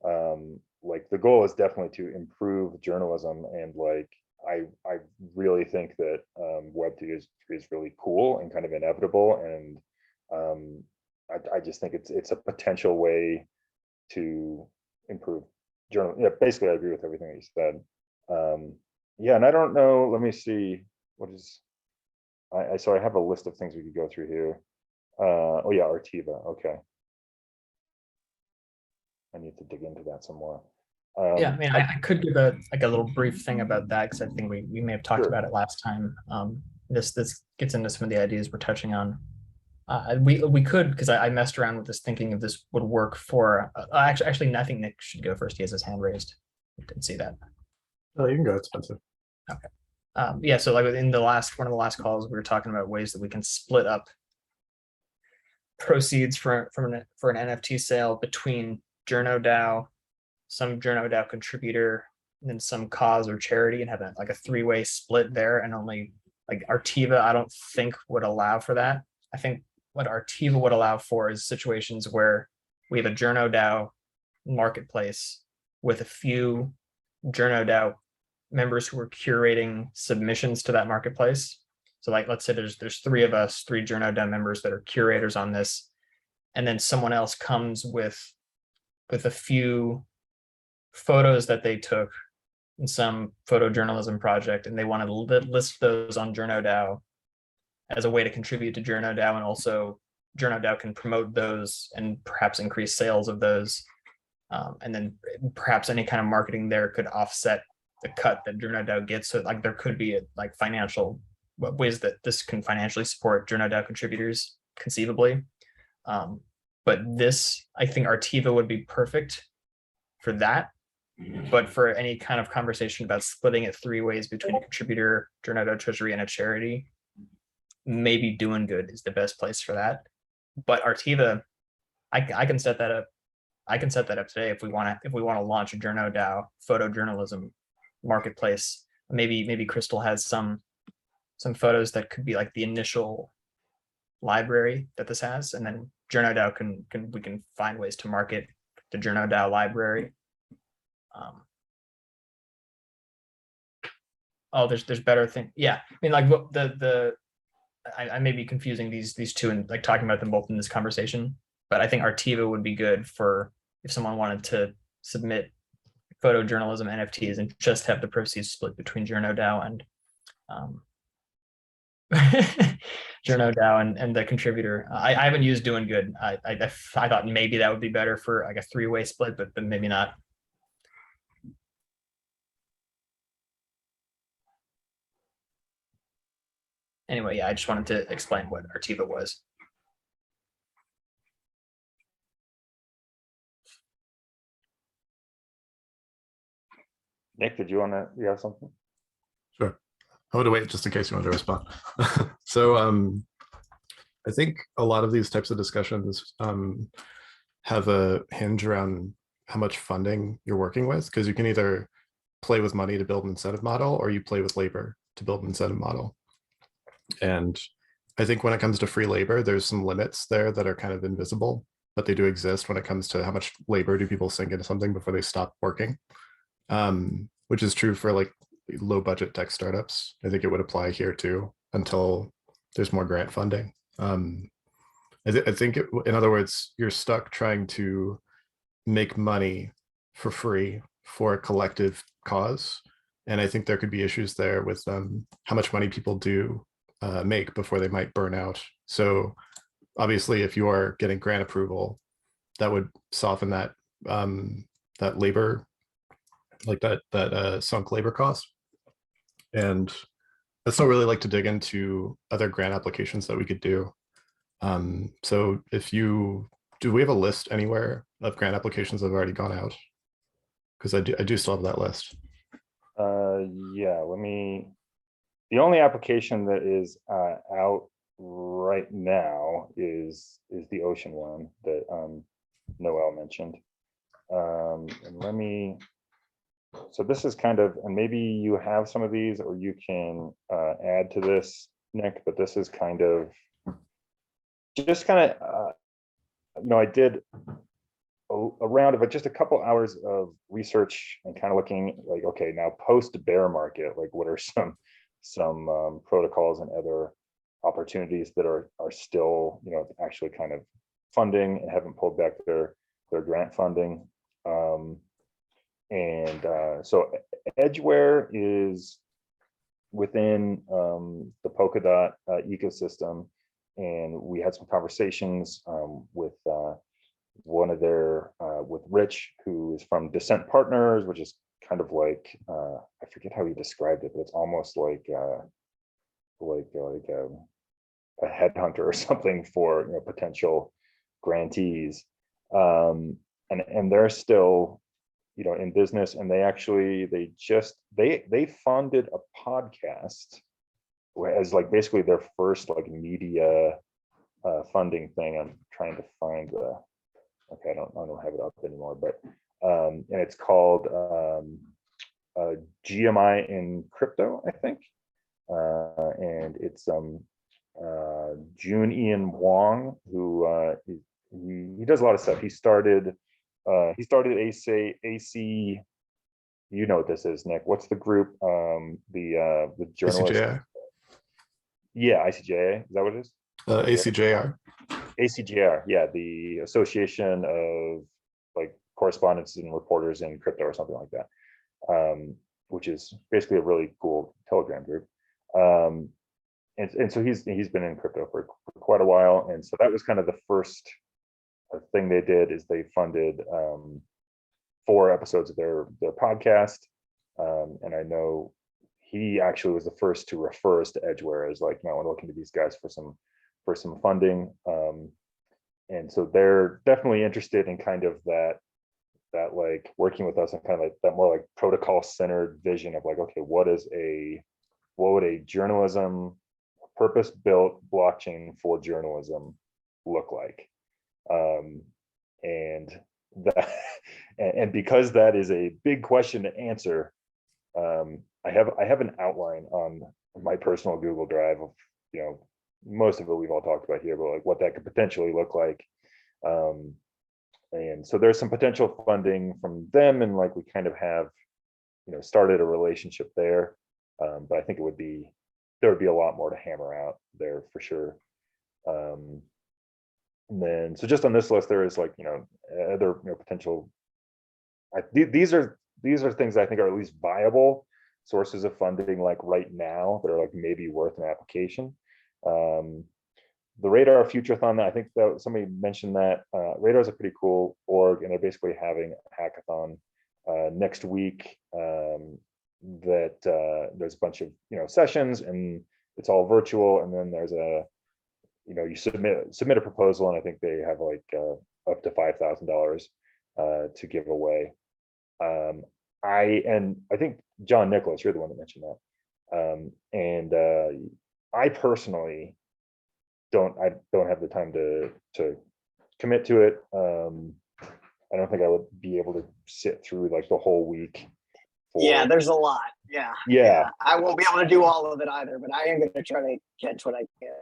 Speaker 1: The goal is definitely to improve journalism, and I really think that Web3 is really cool and kind of inevitable, and I just think it's a potential way to improve journal. Yeah, basically, I agree with everything that you said. Yeah, and I don't know. Let me see. What is? So I have a list of things we could go through here. Oh yeah, Artiva. Okay. I need to dig into that some more.
Speaker 2: Yeah, I mean, I could give a little brief thing about that, because I think we may have talked
Speaker 1: Sure.
Speaker 2: about it last time. This gets into some of the ideas we're touching on. We could, because I messed around with this, thinking if this would work for. Actually, I think Nick should go first. He has his hand raised. I didn't see that.
Speaker 6: Oh, you can go, Spencer.
Speaker 2: Okay. Yeah. So in one of the last calls, we were talking about ways that we can split up proceeds for an NFT sale between JournoDAO, some JournoDAO contributor, and then some cause or charity, and have a three-way split there. And only Artiva, I don't think would allow for that. I think what Artiva would allow for is situations where we have a JournoDAO marketplace with a few JournoDAO members who are curating submissions to that marketplace. So let's say there's three of us, three JournoDAO members that are curators on this, and then someone else comes with with a few photos that they took in some photojournalism project, and they wanted to list those on JournoDAO as a way to contribute to JournoDAO, and also JournoDAO can promote those and perhaps increase sales of those. And then perhaps any kind of marketing there could offset the cut that JournoDAO gets. So like there could be like financial ways that this can financially support JournoDAO contributors conceivably. But this, I think Artiva would be perfect for that. But for any kind of conversation about splitting it 3 ways between a contributor, JournoDAO treasury, and a charity, maybe Doing Good is the best place for that. But Artiva, I can set that up. I can set that up today if we want to launch a JournoDAO photojournalism marketplace. Maybe Crystal has some photos that could be like the initial library that this has, and then JournoDAO we can find ways to market the JournoDAO library. Oh, there's better thing. Yeah, I mean, like what I may be confusing these two and like talking about them both in this conversation, but I think Artiva would be good for if someone wanted to submit photojournalism NFTs and just have the proceeds split between JournoDAO and JournoDAO and the contributor. I haven't used Doing Good. I thought maybe that would be better for like a 3-way split, but maybe not. Anyway, yeah, I just wanted to explain what Artiva was.
Speaker 1: Nick, you have something?
Speaker 6: Sure. I would wait just in case you want to respond. So I think a lot of these types of discussions have a hinge around how much funding you're working with, because you can either play with money to build an incentive model, or you play with labor to build an incentive model. And I think when it comes to free labor, there's some limits there that are kind of invisible, but they do exist when it comes to how much labor do people sink into something before they stop working, which is true for like low budget tech startups. I think it would apply here too until there's more grant funding. I think in other words, you're stuck trying to make money for free for a collective cause. And I think there could be issues there with how much money people do make before they might burn out. So obviously, if you are getting grant approval, that would soften that that labor, like that sunk labor cost. And I'd still really like to dig into other grant applications that we could do. So do we have a list anywhere of grant applications that have already gone out? Because I do still have that list.
Speaker 1: Yeah, the only application that is out right now is the ocean one that Noel mentioned. And so this is kind of, and maybe you have some of these or you can add to this, Nick, but this is kind of I did a round of just a couple hours of research and kind of looking like, okay, now post bear market, like what are some protocols and other opportunities that are still, actually kind of funding and haven't pulled back their grant funding. So Edgeware is within the Polkadot ecosystem, and we had some conversations with one of their with Rich, who is from Descent Partners, which is kind of like I forget how he described it, but it's almost like a headhunter or something for potential grantees, and they're still in business, and they funded a podcast as like basically their first like media funding thing. I'm trying to find okay, I don't have it up anymore, but and it's called GMI in Crypto, I think, and it's June Ian Wong, who he does a lot of stuff. He started AC. You know what this is, Nick? What's the group? The journalist.
Speaker 6: ACJR.
Speaker 1: Yeah, ICJA. Is that what it is?
Speaker 6: ACJR.
Speaker 1: ACJR. Yeah, the Association of like correspondents and reporters in crypto or something like that, which is basically a really cool Telegram group. And so he's been in crypto for quite a while, and so that was kind of the first thing they did is they funded 4 episodes of their podcast, and I know he actually was the first to refer us to Edgeware as like, I want to look into these guys for some funding, and so they're definitely interested in kind of that like working with us and kind of like that more like protocol centered vision of like, okay, what would a journalism purpose built blockchain for journalism look like? And that and because that is a big question to answer, I have an outline on my personal Google Drive of, most of it we've all talked about here, but like what that could potentially look like. And so there's some potential funding from them, and like we kind of have, started a relationship there. But I think there would be a lot more to hammer out there for sure. And then, so just on this list, there is like, other potential. These are things I think are at least viable sources of funding, like right now, that are like maybe worth an application. The Radar Future-thon, I think that somebody mentioned that. Radar is a pretty cool org, and they're basically having a hackathon next week. That there's a bunch of sessions, and it's all virtual, and then there's you submit a proposal, and I think they have like up to $5,000 to give away. I think John Nicholas, you're the one that mentioned that, and I personally don't have the time to commit to it. I don't think I would be able to sit through like the whole week.
Speaker 8: Yeah, there's a lot. Yeah. I won't be able to do all of it either, but I am going to try to catch what I can.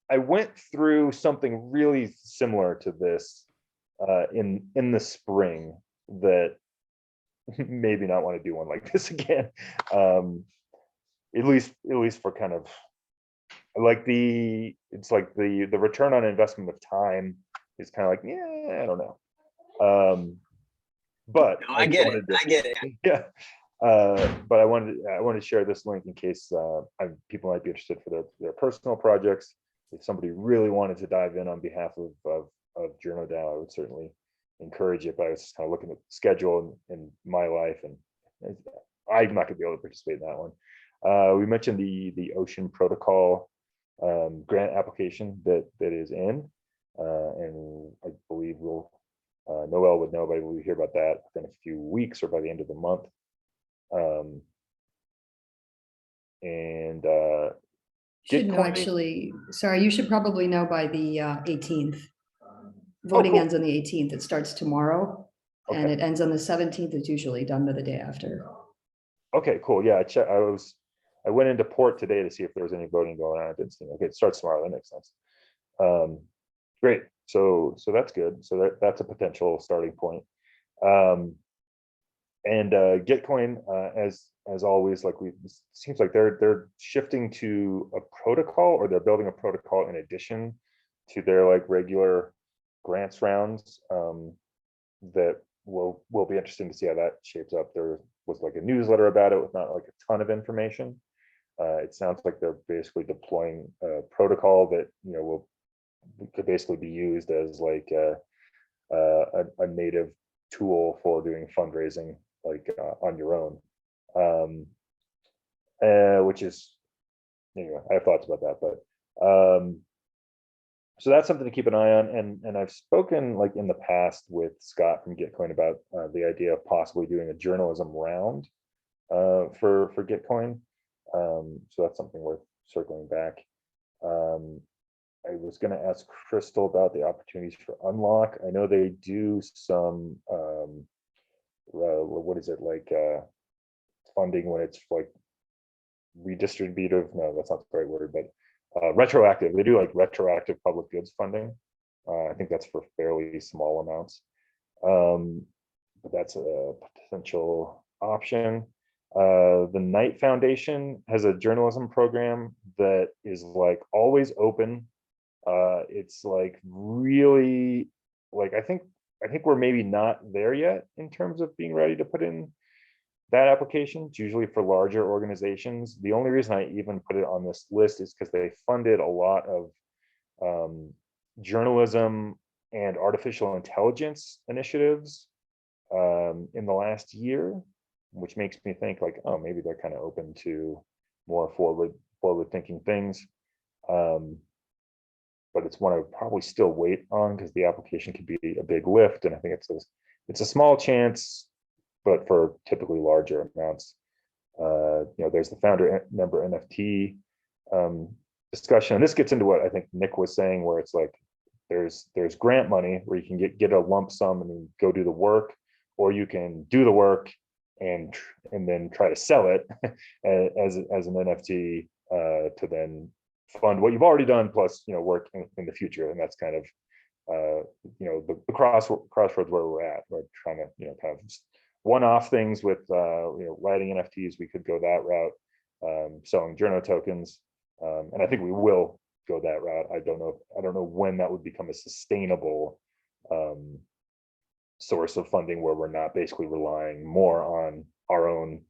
Speaker 1: I went through something really similar to this in the spring, that maybe not want to do one like this again. At least for kind of like the return on investment of time is kind of like, I don't know. But
Speaker 8: no, I get it.
Speaker 1: Yeah. But I wanted to share this link in case people might be interested for their personal projects. If somebody really wanted to dive in on behalf of JournoDAO, I would certainly encourage it. But I was just kind of looking at the schedule in my life, and I'm not going to be able to participate in that one. We mentioned the Ocean Protocol grant application that is in, and I believe Noel would know, but we'll hear about that in a few weeks or by the end of the month.
Speaker 4: Should know actually, sorry, you should probably know by the 18th. Voting ends on the 18th. It starts tomorrow, and it ends on the 17th. It's usually done by the day after.
Speaker 1: Okay, cool. Yeah, I went into port today to see if there was any voting going on. I didn't see. Okay, it starts tomorrow. That makes sense. Great. So that's good. So that's a potential starting point. And Gitcoin, as always, like it seems like they're shifting to a protocol, or they're building a protocol in addition to their like regular grants rounds. That will be interesting to see how that shapes up. There was like a newsletter about it with not like a ton of information. It sounds like they're basically deploying a protocol that could basically be used as like a native tool for doing fundraising, like on your own, which is, anyway, I have thoughts about that, but so that's something to keep an eye on. And I've spoken like in the past with Scott from Gitcoin about the idea of possibly doing a journalism round for Gitcoin. So that's something worth circling back. I was going to ask Crystal about the opportunities for Unlock. I know they do some what is it, like funding when it's like redistributive. No, that's not the right word, but retroactive. They do like retroactive public goods funding. I think that's for fairly small amounts, but that's a potential option. The Knight Foundation has a journalism program that is like always open. It's like really, like I think I think we're maybe not there yet in terms of being ready to put in that application. It's usually for larger organizations. The only reason I even put it on this list is because they funded a lot of journalism and artificial intelligence initiatives in the last year, which makes me think like, oh, maybe they're kind of open to more forward thinking things. But it's one I would probably still wait on because the application could be a big lift, and I think it's a small chance, but for typically larger amounts. There's the founder member NFT discussion, and this gets into what I think Nick was saying, where it's like there's grant money where you can get a lump sum and then go do the work, or you can do the work and then try to sell it as an NFT to then fund what you've already done, plus work in the future. And that's kind of the crossroads where we're at. We're trying to kind of one-off things with writing NFTs. We could go that route, selling journo tokens, and I think we will go that route. I don't know when that would become a sustainable source of funding where we're not basically relying more on our own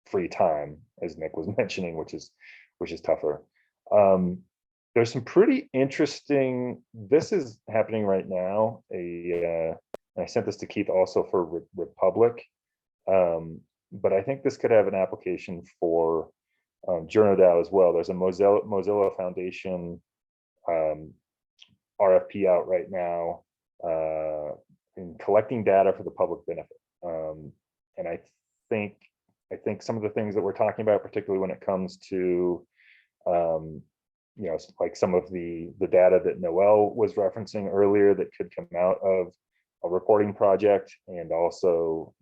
Speaker 1: free time, as Nick was mentioning, which is tougher. There's some pretty interesting, this is happening right now. I sent this to Keith also for Republic, but I think this could have an application for JournoDAO as well. There's a Mozilla Foundation RFP out right now in collecting data for the public benefit. And I think some of the things that we're talking about, particularly when it comes to like some of the data that Noel was referencing earlier that could come out of a reporting project, and also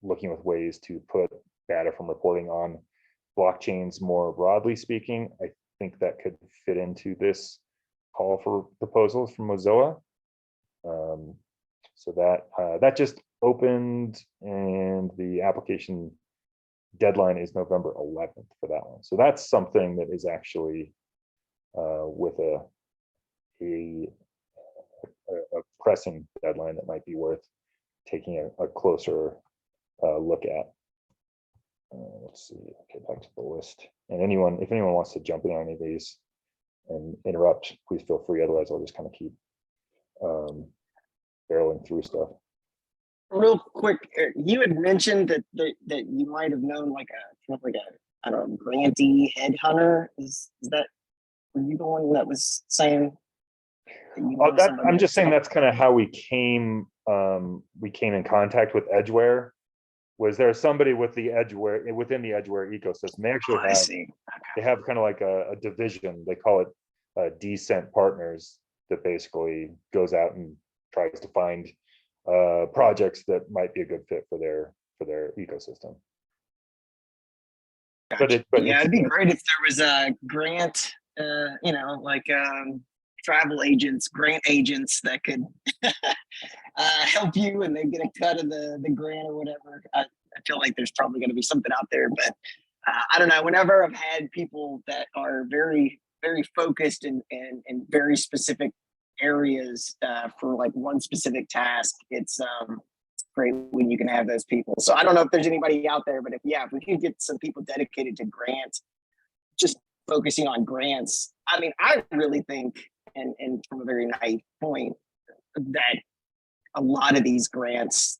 Speaker 1: looking with ways to put data from reporting on blockchains more broadly speaking. I think that could fit into this call for proposals from Mozilla. So that just opened, and the application deadline is November 11th for that one. So that's something that is actually with a pressing deadline that might be worth taking a closer look at. Let's see. Okay, back to the list. And if anyone wants to jump in on any of these and interrupt, please feel free. Otherwise, I'll just kind of keep barreling through stuff.
Speaker 8: Real quick, you had mentioned that you might have known like a I don't know, grantee headhunter. Is that, were you the one that was saying?
Speaker 1: I'm just saying that's kind of how we came in contact with Edgeware. Was there somebody with the Edgeware within the Edgeware ecosystem? They actually they have kind of like a division. They call it Decent Partners, that basically goes out and tries to find projects that might be a good fit for their ecosystem.
Speaker 8: Gotcha. It'd be great if there was a grant, like travel agents, grant agents that could help you, and they get a cut of the grant or whatever. I feel like there's probably going to be something out there, but I don't know. Whenever I've had people that are very, very focused in very specific areas for like one specific task, it's great when you can have those people. So I don't know if there's anybody out there, but if we can get some people dedicated to grants, just focusing on grants. I mean, I really think, and from a very naive point, that a lot of these grants,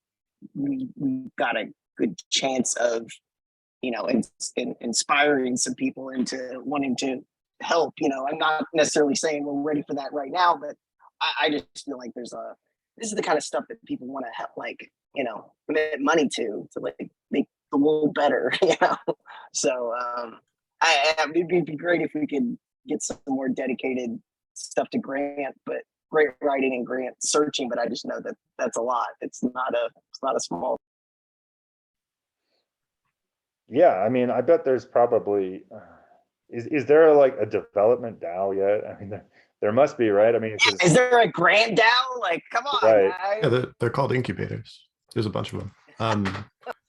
Speaker 8: we've got a good chance of, inspiring some people into wanting to help. I'm not necessarily saying we're ready for that right now, but I just feel like this is the kind of stuff that people want to help, commit money to like make the world better, So it'd be great if we could get some more dedicated stuff to grant, but grant writing and grant searching. But I just know that that's a lot. It's not a small.
Speaker 1: Yeah, I mean, I bet there's probably is there like a development DAO yet? I mean, there must be, right? I mean,
Speaker 8: is there a grant DAO? Like, come on,
Speaker 1: right.
Speaker 8: guys.
Speaker 6: Yeah, they're called incubators. There's a bunch of them.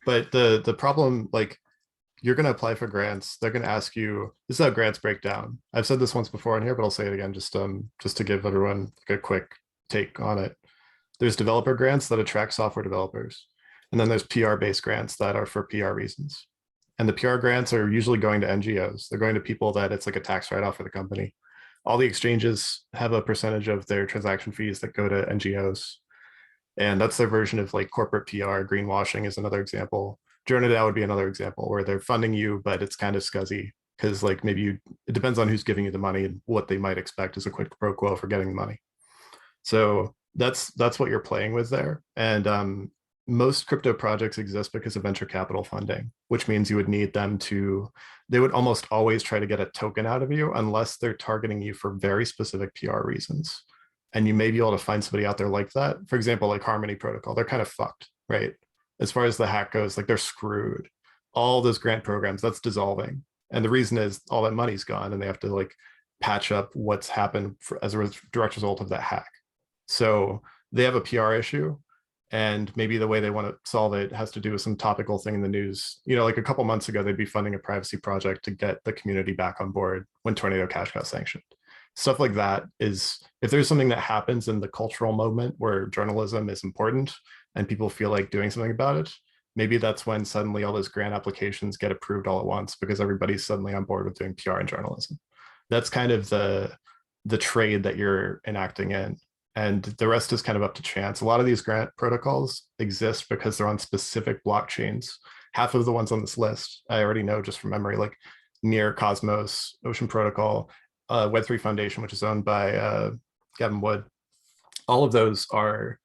Speaker 6: But the problem, like, you're going to apply for grants. They're going to ask you, this is how grants break down. I've said this once before in here, but I'll say it again, just to give everyone a quick take on it. There's developer grants that attract software developers. And then there's PR-based grants that are for PR reasons. And the PR grants are usually going to NGOs. They're going to people that it's like a tax write-off for the company. All the exchanges have a percentage of their transaction fees that go to NGOs. And that's their version of like corporate PR. Greenwashing is another example. JournoDAO would be another example where they're funding you, but it's kind of scuzzy because like maybe it depends on who's giving you the money and what they might expect as a quid pro quo for getting the money. So that's what you're playing with there. And most crypto projects exist because of venture capital funding, which means you would need them to, they would almost always try to get a token out of you unless they're targeting you for very specific PR reasons. And you may be able to find somebody out there like that. For example, like Harmony Protocol, they're kind of fucked, right? As far as the hack goes, like they're screwed. All those grant programs, that's dissolving. And the reason is all that money's gone and they have to like patch up what's happened as a direct result of that hack. So they have a PR issue, and maybe the way they want to solve it has to do with some topical thing in the news. You know, like a couple months ago, they'd be funding a privacy project to get the community back on board when Tornado Cash got sanctioned. Stuff like that is, if there's something that happens in the cultural moment where journalism is important and people feel like doing something about it, maybe that's when suddenly all those grant applications get approved all at once because everybody's suddenly on board with doing PR and journalism. That's kind of the trade that you're enacting in. And the rest is kind of up to chance. A lot of these grant protocols exist because they're on specific blockchains. Half of the ones on this list, I already know just from memory, like Near, Cosmos, Ocean Protocol, Web3 Foundation, which is owned by Gavin Wood. All of those are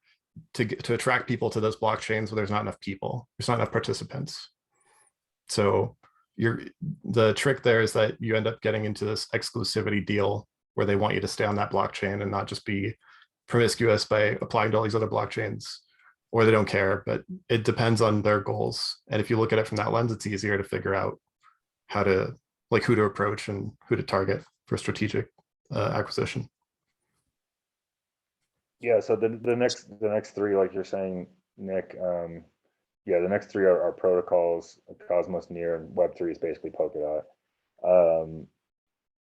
Speaker 6: to attract people to those blockchains where there's not enough people, there's not enough participants. So the trick there is that you end up getting into this exclusivity deal where they want you to stay on that blockchain and not just be promiscuous by applying to all these other blockchains, or they don't care, but it depends on their goals. And if you look at it from that lens, it's easier to figure out how to, like, who to approach and who to target for strategic acquisition.
Speaker 1: Yeah, so the next three, like you're saying, Nick, yeah, the next three are protocols: Cosmos, Near, and Web3 is basically Polkadot.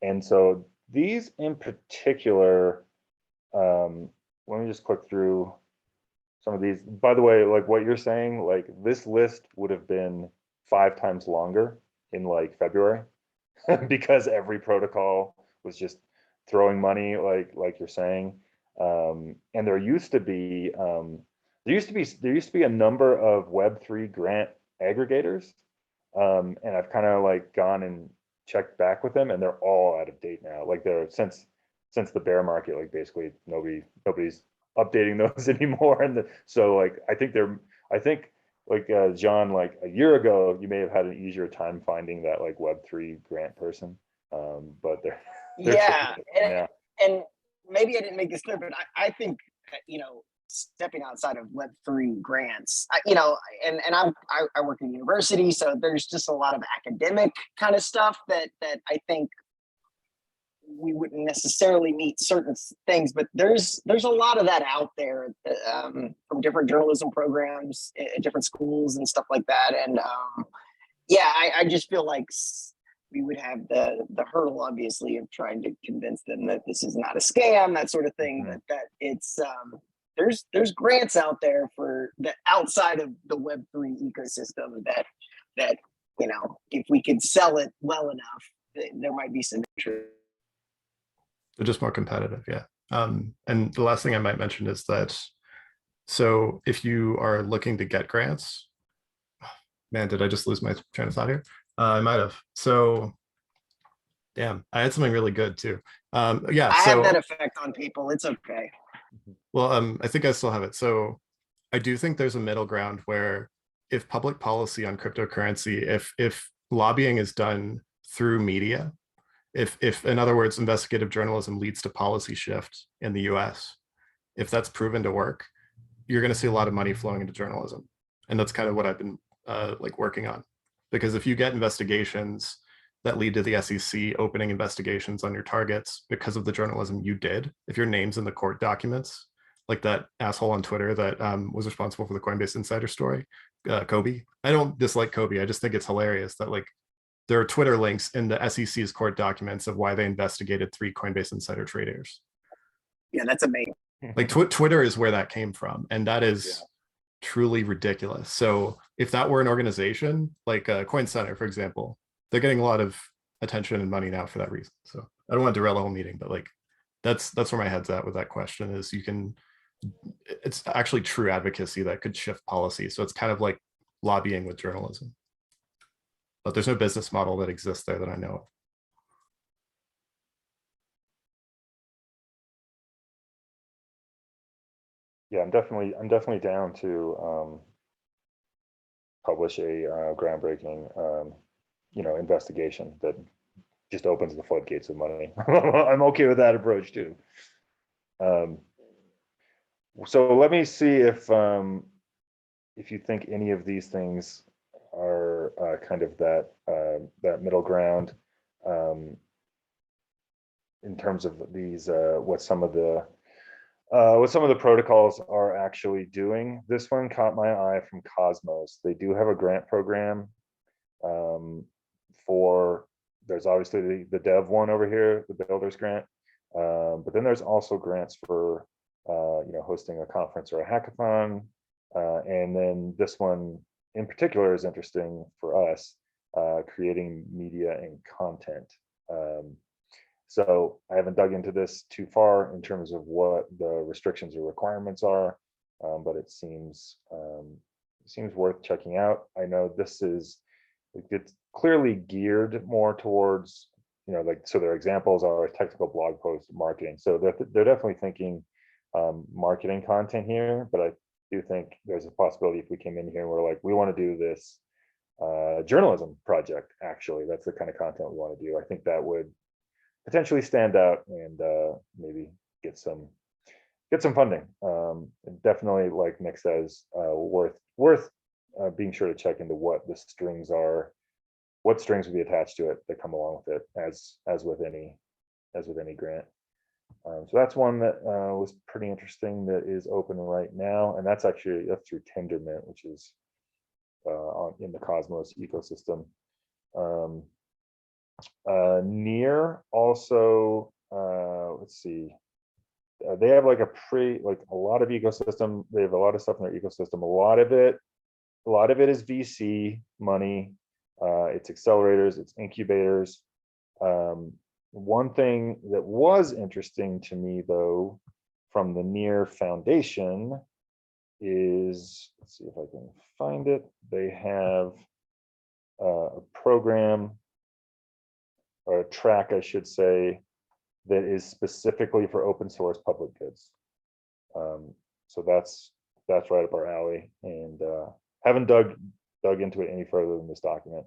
Speaker 1: And so these in particular, let me just click through some of these. By the way, like what you're saying, like this list would have been 5 times longer in like February because every protocol was just throwing money, like you're saying. And there used to be a number of Web3 grant aggregators, and I've kind of like gone and checked back with them, and they're all out of date now. Like they're since the bear market, like basically nobody's updating those anymore. And so like I think like John, like a year ago, you may have had an easier time finding that like Web3 grant person, but they're
Speaker 8: yeah, and maybe I didn't make this clear, but I think, you know, stepping outside of Web3 grants, you know, and I work in university, so there's just a lot of academic kind of stuff that I think we wouldn't necessarily meet certain things, but there's a lot of that out there from different journalism programs at different schools and stuff like that. And yeah, I just feel like we would have the hurdle, obviously, of trying to convince them that this is not a scam, that sort of thing. Mm-hmm. that it's there's grants out there for the outside of the Web3 ecosystem that you know, if we could sell it well enough, there might be some interest.
Speaker 6: They're just more competitive, yeah. And the last thing I might mention is that, so if you are looking to get grants, man, did I just lose my train of thought here? I might have. So, damn, I had something really good too. Yeah,
Speaker 8: I have that effect on people. It's okay.
Speaker 6: Well, I think I still have it. So I do think there's a middle ground where if public policy on cryptocurrency, if lobbying is done through media, if in other words, investigative journalism leads to policy shift in the US, if that's proven to work, you're going to see a lot of money flowing into journalism. And that's kind of what I've been like working on. Because if you get investigations that lead to the SEC opening investigations on your targets because of the journalism you did, if your name's in the court documents, like that asshole on Twitter that was responsible for the Coinbase Insider story, Kobe. I don't dislike Kobe. I just think it's hilarious that like there are Twitter links in the SEC's court documents of why they investigated 3 Coinbase Insider traders.
Speaker 8: Yeah, that's amazing.
Speaker 6: Like Twitter is where that came from, and that is truly ridiculous. So if that were an organization like Coin Center, for example, they're getting a lot of attention and money now for that reason. So I don't want to derail the whole meeting, but like that's where my head's at with that question. Is it's actually true advocacy that could shift policy. So it's kind of like lobbying with journalism, but there's no business model that exists there that I know of.
Speaker 1: Yeah, I'm definitely down to publish a groundbreaking investigation that just opens the floodgates of money. I'm okay with that approach too. So let me see if you think any of these things are kind of that middle ground in terms of these what some of the protocols are actually doing. This one caught my eye from Cosmos. They do have a grant program there's obviously the dev one over here, the builders grant, but then there's also grants for hosting a conference or a hackathon, and then this one in particular is interesting for us, creating media and content. So I haven't dug into this too far in terms of what the restrictions or requirements are, but it seems worth checking out. I know it's clearly geared more towards, so their examples are technical blog post marketing. So they're definitely thinking marketing content here, but I do think there's a possibility if we came in here and we're like, we want to do this journalism project, actually, that's the kind of content we want to do. I think that would potentially stand out and maybe get some funding. Definitely, like Nick says, worth being sure to check into what the strings are, what strings would be attached to it that come along with it, as with any grant. So that's one that was pretty interesting, that is open right now, and that's through Tendermint, which is in the Cosmos ecosystem. Near also, let's see, they have like a lot of ecosystem. They have a lot of stuff in their ecosystem. A lot of it is VC money. It's accelerators, it's incubators. One thing that was interesting to me, though, from the Near Foundation is, let's see if I can find it. They have a program, or a track, I should say, that is specifically for open source public goods. So that's right up our alley, and haven't dug into it any further than this document,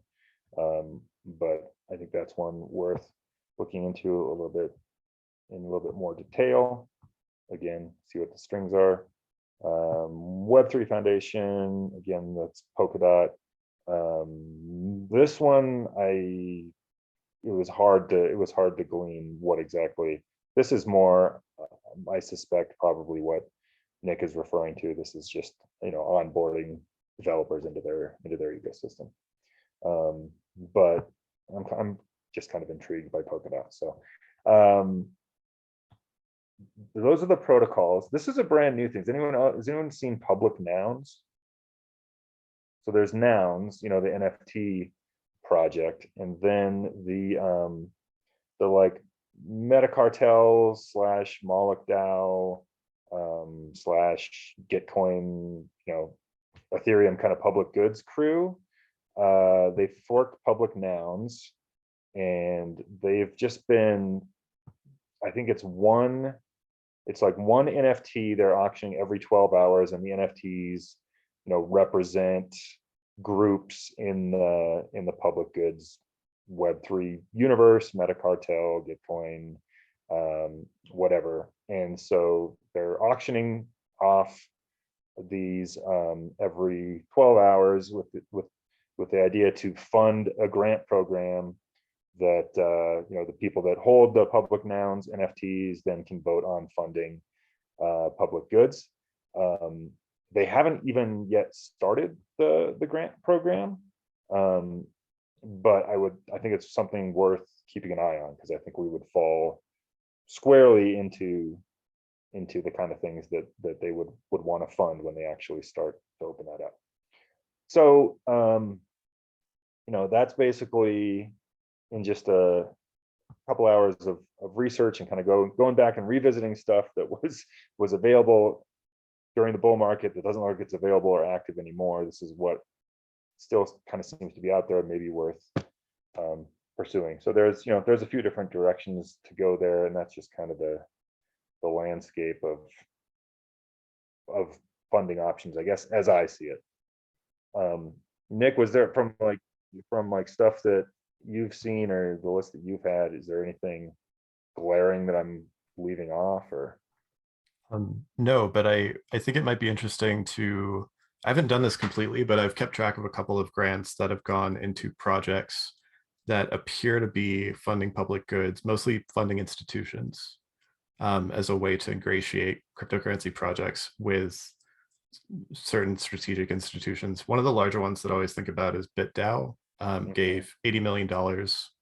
Speaker 1: but I think that's one worth looking into in a little bit more detail. Again, see what the strings are. Web3 Foundation, again, that's Polkadot. This one, it was hard to glean what exactly. This is more, I suspect, probably what Nick is referring to. This is just onboarding developers into their ecosystem. But I'm just kind of intrigued by Polkadot. So those are the protocols. This is a brand new thing. Has anyone seen public nouns? So there's nouns, the NFT project, and then the like Metacartel / Moloch DAO / Gitcoin, Ethereum kind of public goods crew. They forked public nouns, and they've just been, I think it's like one NFT they're auctioning every 12 hours, and the NFTs represent groups in the public goods Web3 universe, Metacartel, Gitcoin, whatever. And so they're auctioning off these every 12 hours with the idea to fund a grant program that the people that hold the public nouns NFTs then can vote on funding public goods. They haven't even yet started the grant program, but I think it's something worth keeping an eye on, because I think we would fall squarely into into the kind of things that they would want to fund when they actually start to open that up. So, that's basically in just a couple hours of research and kind of going back and revisiting stuff that was available during the bull market that doesn't look like it's available or active anymore. This is what still kind of seems to be out there, maybe worth pursuing. So there's a few different directions to go there, and that's just kind of the landscape of funding options, I guess, as I see it. Nick, was there from stuff that you've seen or the list that you've had, is there anything glaring that I'm leaving off or?
Speaker 6: No, but I think it might be interesting to, I haven't done this completely, but I've kept track of a couple of grants that have gone into projects that appear to be funding public goods, mostly funding institutions, as a way to ingratiate cryptocurrency projects with certain strategic institutions. One of the larger ones that I always think about is BitDAO. Gave $80 million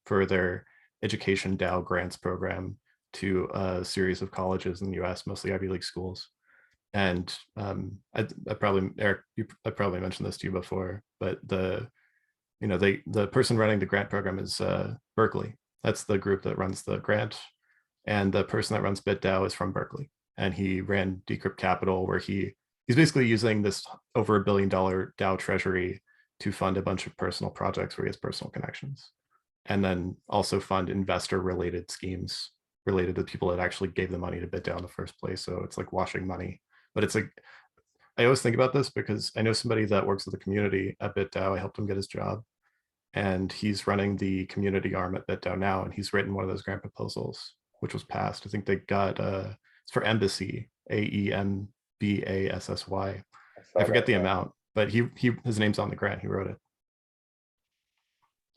Speaker 6: for their education DAO grants program to a series of colleges in the US, mostly Ivy League schools. And I probably, Eric, I probably mentioned this to you before, but the person running the grant program is Berkeley. That's the group that runs the grant. And the person that runs BitDAO is from Berkeley. And he ran Decrypt Capital, where he's basically using this over $1 billion DAO treasury to fund a bunch of personal projects where he has personal connections, and then also fund investor related schemes related to people that actually gave the money to BitDAO in the first place. So it's like washing money, but it's like, I always think about this because I know somebody that works with the community at BitDAO. I helped him get his job, and he's running the community arm at BitDAO now. And he's written one of those grant proposals, which was passed. I think they got, it's for Embassy, AEMBASSY. I forget the amount, but his name's on the grant. He wrote it.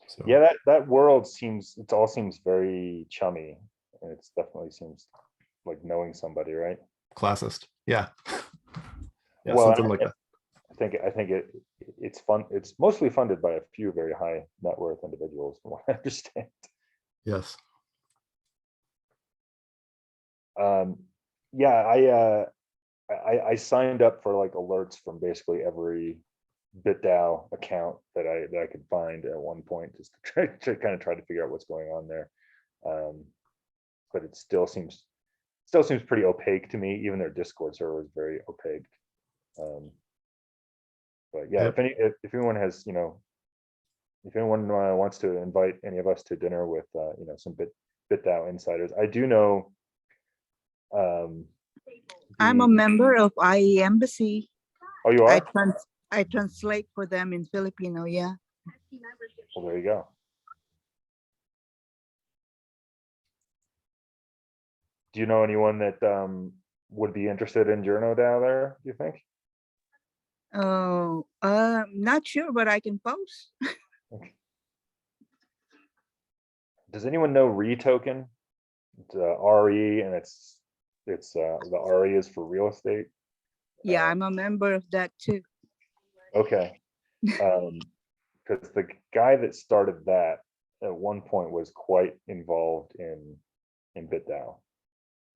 Speaker 6: So
Speaker 1: yeah, that world all seems very chummy, and it definitely seems like knowing somebody, right?
Speaker 6: Classist, yeah. Yeah,
Speaker 1: well,
Speaker 6: something like that.
Speaker 1: I think it's fun. It's mostly funded by a few very high net worth individuals, from what I understand.
Speaker 6: Yes.
Speaker 1: Yeah, I signed up for like alerts from basically every BitDAO account that I could find at one point, just to kind of try to figure out what's going on there. But it still seems pretty opaque to me. Even their Discord server is very opaque. But yeah,
Speaker 6: Yep.
Speaker 1: if anyone has, if anyone wants to invite any of us to dinner with some BitDAO insiders, I do know.
Speaker 9: I'm a member of IE Embassy.
Speaker 1: Oh, you are?
Speaker 9: I translate for them in Filipino, yeah.
Speaker 1: Well, there you go. Do you know anyone that would be interested in JournoDAO there, do you think?
Speaker 9: Oh, not sure, but I can post.
Speaker 1: Okay. Does anyone know ReToken? It's RE, and it's the RE is for real estate.
Speaker 9: Yeah, I'm a member of that too.
Speaker 1: Okay. Because the guy that started that at one point was quite involved in BitDAO,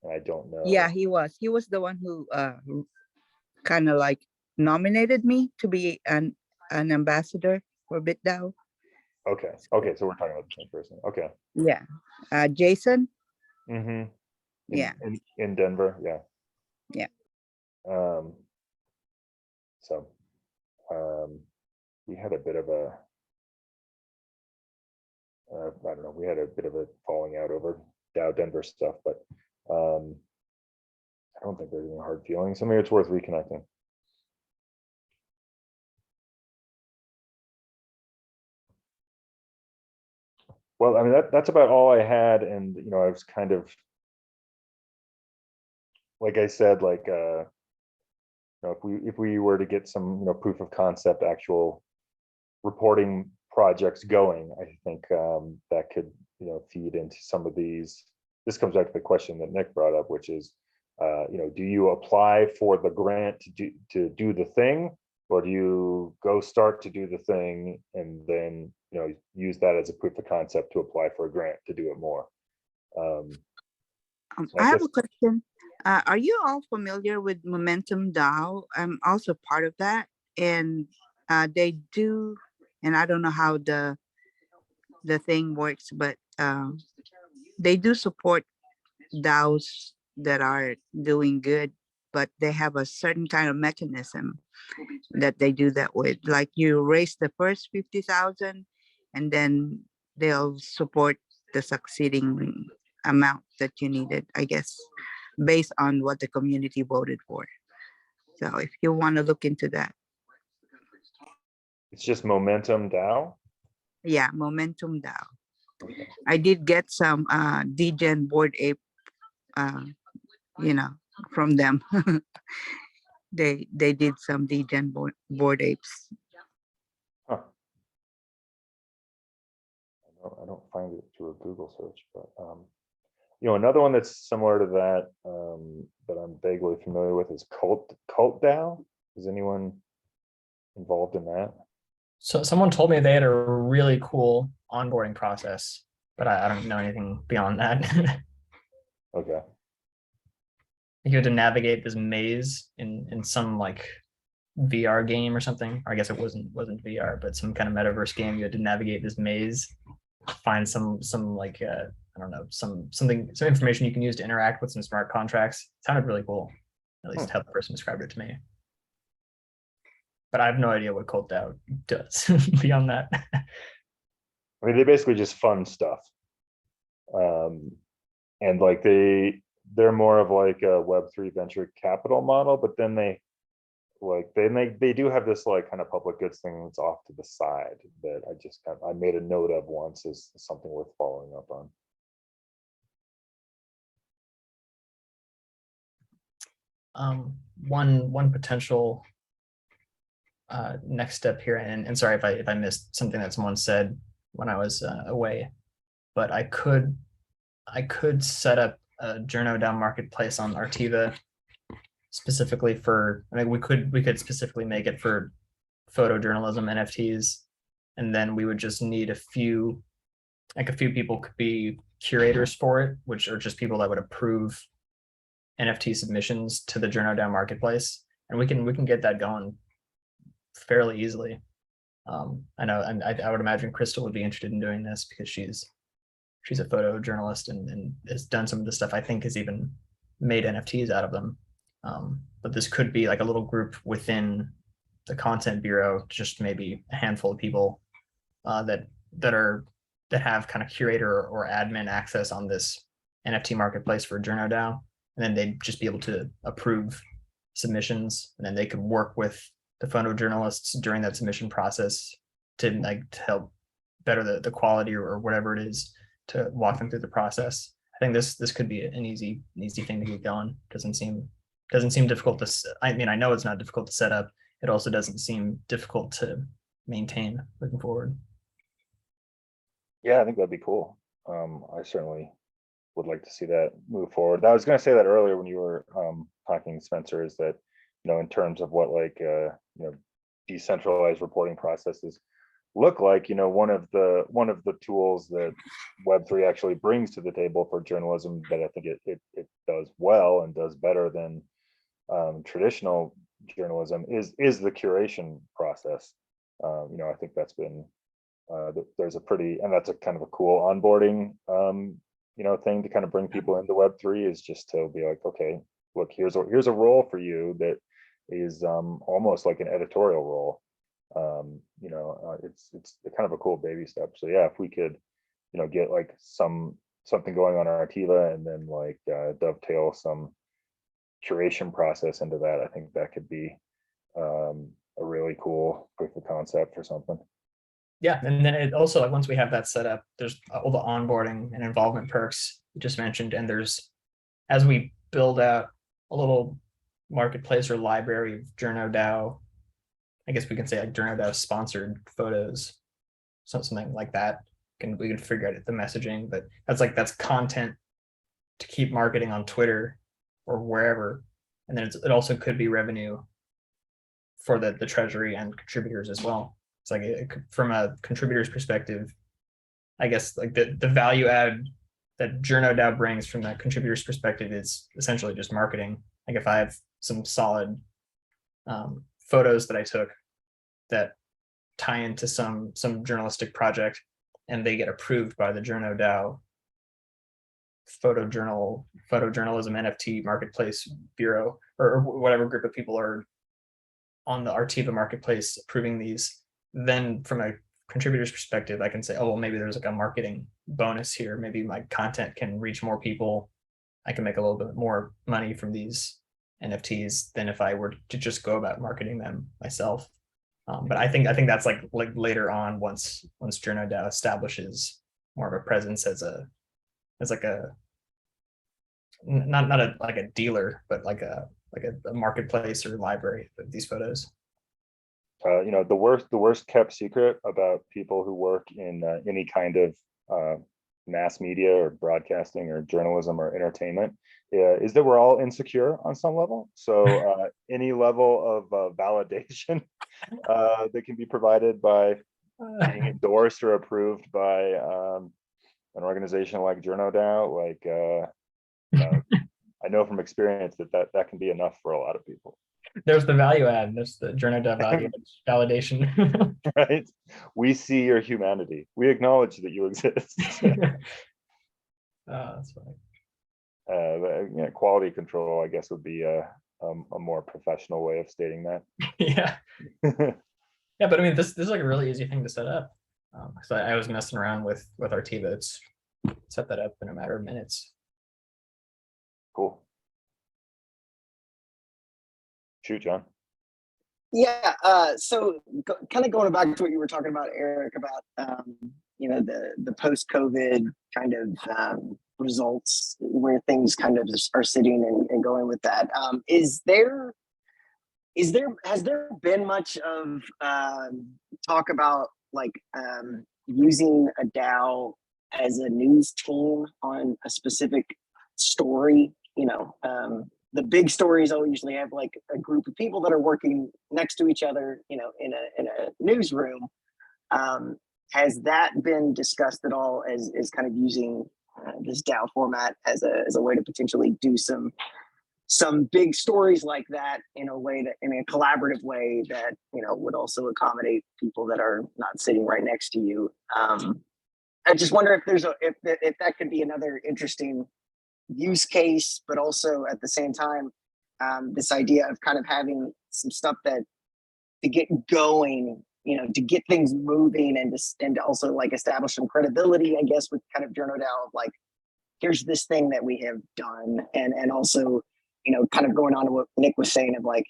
Speaker 1: and I don't know.
Speaker 9: Yeah, he was the one who kind of like nominated me to be an ambassador for BitDAO.
Speaker 1: Okay, so we're talking about the same person. Okay.
Speaker 9: Yeah, Jason.
Speaker 1: Mm-hmm.
Speaker 9: Yeah.
Speaker 1: In Denver, yeah.
Speaker 9: Yeah.
Speaker 1: So we had a bit of a I don't know, we had a bit of a falling out over DAO Denver stuff, but I don't think there's any hard feelings. So maybe it's worth reconnecting. Well, I mean, that's about all I had. And, I was kind of, like I said, like, if we were to get some, proof of concept, actual reporting projects going, I think that could, feed into some of these. This comes back to the question that Nick brought up, which is, do you apply for the grant to do the thing, or do you go start to do the thing and then use that as a proof of concept to apply for a grant to do it more?
Speaker 9: I have a question. Are you all familiar with Momentum DAO? I'm also part of that, and they do. And I don't know how the thing works, but they do support DAOs that are doing good, but they have a certain kind of mechanism that they do that with. Like you raise the first 50,000, and then they'll support the succeeding amount that you needed, I guess, based on what the community voted for. So if you want to look into that,
Speaker 1: It's just Momentum DAO.
Speaker 9: yeah, Momentum DAO. I did get some DGen Board Ape, you know, from them. They did some DGen board apes.
Speaker 1: Huh. I don't find it through a Google search, but another one that's similar to that that I'm vaguely familiar with is Cult DAO. Is anyone involved in that?
Speaker 2: So someone told me they had a really cool onboarding process, but I don't know anything beyond that.
Speaker 1: Okay.
Speaker 2: You had to navigate this maze in some like VR game or something. Or I guess it wasn't VR, but some kind of metaverse game. You had to navigate this maze, find some like I don't know, some information you can use to interact with some smart contracts. It sounded really cool, at least how the person described it to me. But I have no idea what Cult DAO does beyond that.
Speaker 1: I mean, they basically just fund stuff. And like they're more of like a Web3 venture capital model, but then they do have this like kind of public goods thing that's off to the side that I made a note of once as something worth following up on.
Speaker 2: One potential next step here, and sorry if I missed something that someone said when I was away, but I could set up a JournoDAO marketplace on Artiva specifically for, I mean, we could specifically make it for photojournalism NFTs, and then we would just need a few people could be curators for it, which are just people that would approve NFT submissions to the JournoDAO marketplace, and we can get that going fairly easily. I know, and I would imagine Crystal would be interested in doing this because she's a photojournalist and has done some of the stuff. I think has even made NFTs out of them. But this could be like a little group within the content bureau, just maybe a handful of people that have kind of curator or admin access on this NFT marketplace for JournoDAO, and then they'd just be able to approve submissions, and then they could work with the photojournalists during that submission process to help better the quality or whatever it is, to walk them through the process. I think this could be an easy thing to get going. Doesn't seem difficult to. I mean, I know it's not difficult to set up. It also doesn't seem difficult to maintain looking forward.
Speaker 1: Yeah, I think that'd be cool. I certainly would like to see that move forward. I was going to say that earlier when you were talking, Spencer, is that in terms of what decentralized reporting processes look like, one of the tools that Web3 actually brings to the table for journalism that I think it does well and does better than traditional journalism is the curation process. I think that's been there's a pretty, and that's a kind of a cool onboarding thing to kind of bring people into Web3, is just to be like, okay, look, here's a role for you that is almost like an editorial role. It's kind of a cool baby step. So yeah, if we could get like something going on Artiva and then like dovetail some curation process into that, I think that could be a really cool proof of concept for something.
Speaker 2: Yeah, and then it also, like, once we have that set up, there's all the onboarding and involvement perks you just mentioned, and there's, as we build out a little marketplace or library of JournoDAO, I guess we can say like JournoDAO sponsored photos, something like that. We can figure out the messaging, but that's content to keep marketing on Twitter or wherever, and then it also could be revenue for the treasury and contributors as well. It's like from a contributor's perspective, I guess like the value add that JournoDAO brings from the contributor's perspective is essentially just marketing. Like if I have some solid photos that I took that tie into some journalistic project and they get approved by the JournoDAO photojournalism NFT marketplace bureau, or whatever group of people are on the Artiva marketplace approving these, then from a contributor's perspective, I can say, oh, well, maybe there's like a marketing bonus here. Maybe my content can reach more people. I can make a little bit more money from these NFTs than if I were to just go about marketing them myself. But I think that's like later on, once JournoDAO establishes more of a presence as like a not a dealer, but like a marketplace or library of these photos.
Speaker 1: You know, the worst kept secret about people who work in any kind of mass media or broadcasting or journalism or entertainment is that we're all insecure on some level. So any level of validation that can be provided by being endorsed or approved by an organization like JournoDAO, like I know from experience that can be enough for a lot of people.
Speaker 2: There's the value add. There's the JournoDAO value validation.
Speaker 1: Right. We see your humanity. We acknowledge that you exist.
Speaker 2: That's funny.
Speaker 1: Yeah, quality control, I guess, would be a more professional way of stating that.
Speaker 2: Yeah. Yeah, but I mean, this is like a really easy thing to set up. Because I was messing around with Artiva. It's set that up in a matter of minutes.
Speaker 1: Cool. Shoot, John.
Speaker 8: Yeah. So kind of going back to what you were talking about, Eric, about you know, the post-COVID kind of results, where things kind of are sitting and going with that. Has there been much of talk about like using a DAO as a news team on a specific story? You know, the big stories all usually have like a group of people that are working next to each other, you know, in a newsroom. Has that been discussed at all as kind of using this DAO format as a way to potentially do some big stories like that in a way that, in a collaborative way that, you know, would also accommodate people that are not sitting right next to you? I just wonder if that could be another interesting use case, but also at the same time, this idea of kind of having some stuff that to get going, you know, to get things moving and to also like establish some credibility, I guess, with kind of JournoDAO of like, here's this thing that we have done, and also, you know, kind of going on to what Nick was saying of like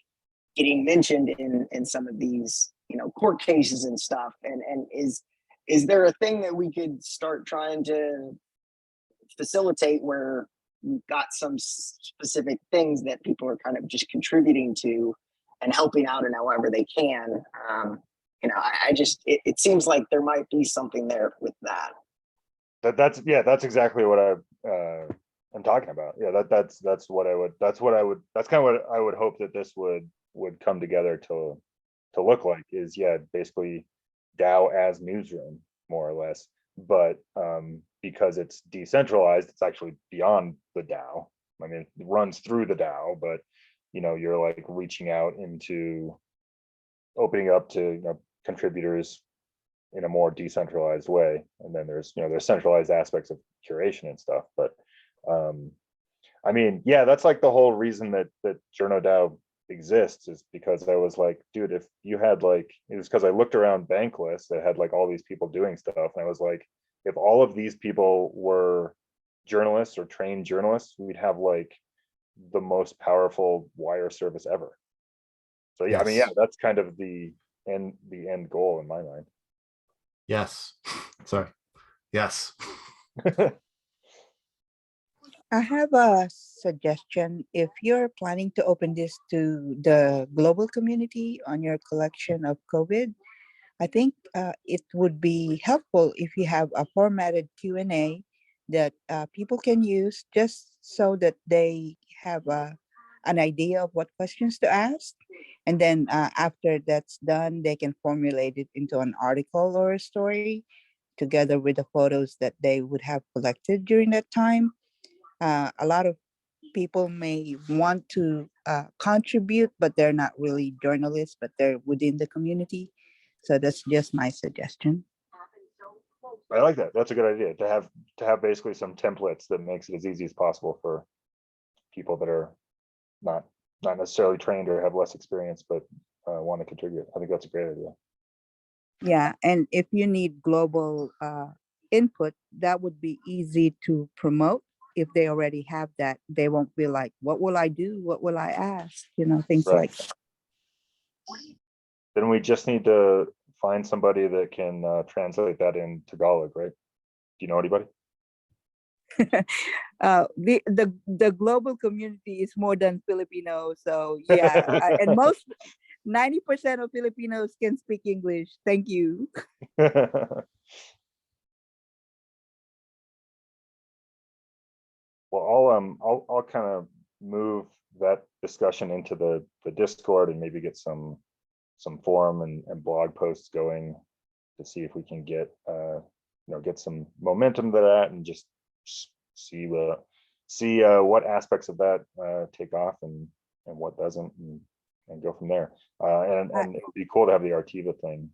Speaker 8: getting mentioned in some of these, you know, court cases and stuff. And is there a thing that we could start trying to facilitate where we've got some specific things that people are kind of just contributing to and helping out in however they can? You know, I just, it seems like there might be something there with that.
Speaker 1: That's exactly what I'm talking about. Yeah, that's kind of what I would hope that this would come together to look like, is, yeah, basically DAO as newsroom, more or less. But because it's decentralized, it's actually beyond the DAO. I mean, it runs through the DAO, but, you know, you're like reaching out into opening up to, you know, contributors in a more decentralized way. And then there's, you know, there's centralized aspects of curation and stuff. But I mean, yeah, that's like the whole reason that JournoDAO exists, is because I was like, dude, if you had like, it was because I looked around Bankless that had like all these people doing stuff, and I was like, if all of these people were journalists or trained journalists, we'd have like the most powerful wire service ever. So yeah, I mean, yeah, that's kind of the end goal in my mind.
Speaker 6: Yes. Sorry. Yes.
Speaker 9: I have a suggestion. If you're planning to open this to the global community on your collection of COVID, I think it would be helpful if you have a formatted Q&A that people can use, just so that they have an idea of what questions to ask. And then after that's done, they can formulate it into an article or a story together with the photos that they would have collected during that time. A lot of people may want to contribute, but they're not really journalists, but they're within the community. So that's just my suggestion.
Speaker 1: I like that. That's a good idea to have basically some templates that makes it as easy as possible for people that are not necessarily trained or have less experience, but want to contribute. I think that's a great idea.
Speaker 9: Yeah, and if you need global input, that would be easy to promote. If they already have that, they won't be like, what will I do? What will I ask? Things
Speaker 1: Right.
Speaker 9: like that.
Speaker 1: Then we just need to find somebody that can translate that in Tagalog, right? Do you know anybody?
Speaker 9: The global community is more than Filipino, so yeah, and 90% of Filipinos can speak English. Thank you.
Speaker 1: Well, I'll kind of move that discussion into the Discord and maybe get some forum and blog posts going to see if we can get get some momentum to that and just see what aspects of that take off and what doesn't, and go from there. And it would be cool to have the Artiva thing.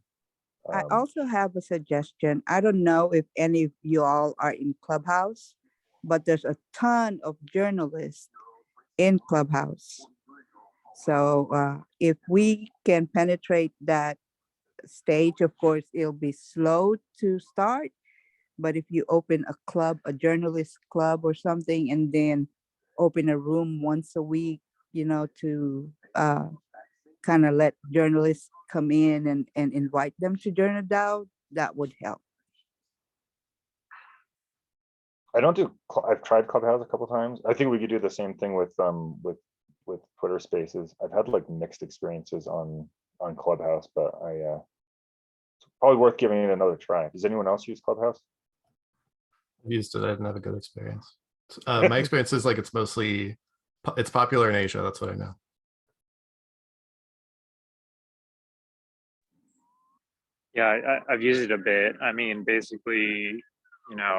Speaker 9: I also have a suggestion. I don't know if any of you all are in Clubhouse, but there's a ton of journalists in Clubhouse. So if we can penetrate that stage, of course, it'll be slow to start. But if you open a club, a journalist club or something, and then open a room once a week, to kind of let journalists come in and invite them to JournoDAO, that would help.
Speaker 1: I've tried Clubhouse a couple times. I think we could do the same thing with Twitter Spaces. I've had like mixed experiences on Clubhouse, but it's probably worth giving it another try. Does anyone else use Clubhouse?
Speaker 6: I've used it. I didn't have a good experience. My experience is like it's popular in Asia. That's what I know.
Speaker 10: Yeah, I've used it a bit. I mean, basically,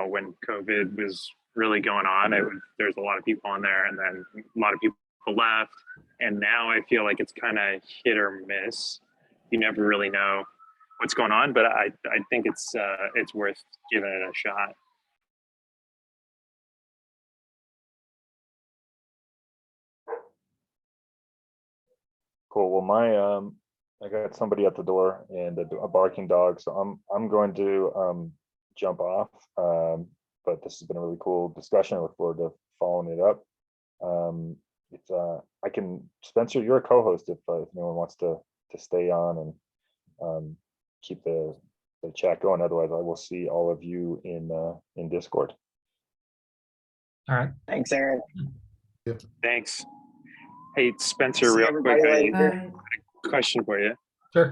Speaker 10: when COVID was really going on, there's a lot of people on there, and then a lot of people left. And now I feel like it's kind of hit or miss. You never really know what's going on, but I think it's worth giving it a shot.
Speaker 1: Cool. Well, I got somebody at the door and a barking dog, so I'm going to jump off. But this has been a really cool discussion. I look forward to following it up. Spencer, you're a co-host if anyone wants to stay on and keep the chat going. Otherwise, I will see all of you in Discord.
Speaker 2: All right.
Speaker 8: Thanks, Aaron.
Speaker 10: Thanks. Hey, Spencer,
Speaker 8: See
Speaker 10: real quick, I
Speaker 8: everybody later.
Speaker 10: had a question for you.
Speaker 2: Sure.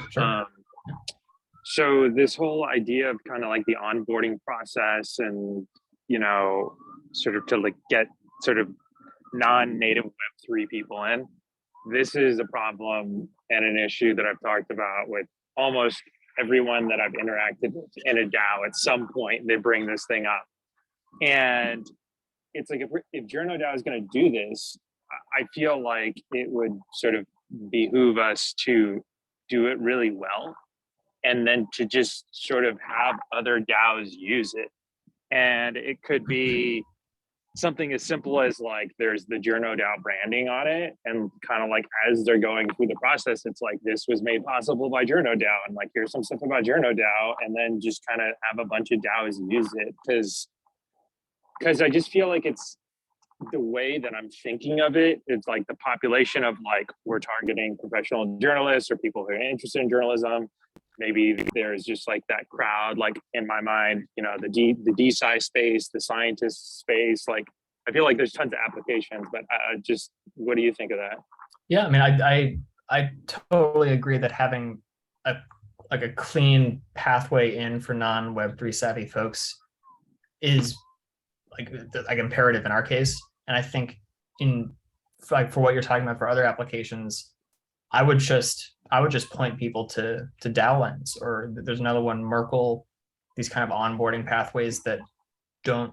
Speaker 10: So this whole idea of kind of like the onboarding process and, sort of to like get sort of non-native Web3 people in, this is a problem and an issue that I've talked about with almost everyone that I've interacted with in a DAO. At some point, they bring this thing up. And it's like, if JournoDAO is going to do this, I feel like it would sort of behoove us to do it really well, and then to just sort of have other DAOs use it. And it could be something as simple as like there's the JournoDAO branding on it, and kind of like as they're going through the process, it's like this was made possible by JournoDAO, and like here's some stuff about JournoDAO, and then just kind of have a bunch of DAOs use it, because I just feel like it's the way that I'm thinking of it. It's like the population of like we're targeting professional journalists or people who are interested in journalism. Maybe there's just like that crowd, like in my mind, the DSci space, the scientist space. Like I feel like there's tons of applications, but just what do you think of that?
Speaker 2: Yeah, I mean, I totally agree that having a clean pathway in for non-Web3 savvy folks is like imperative in our case. And I think for what you're talking about for other applications, I would just point people to DAO Lens, or there's another one, Merkle these kind of onboarding pathways that don't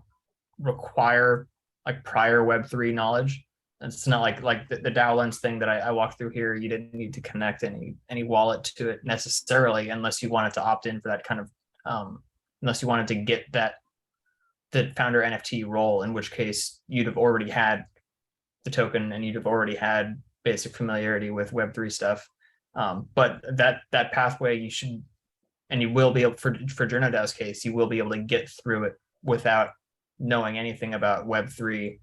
Speaker 2: require like prior Web3 knowledge. It's not like the DAO lens thing that I walked through here. You didn't need to connect any wallet to it necessarily, unless you wanted to opt in for that kind of, unless you wanted to get the founder NFT role, in which case you'd have already had the token and you'd have already had basic familiarity with Web3 stuff. But that pathway you should, and you will be able, for JournoDAO's case, you will be able to get through it without knowing anything about Web3.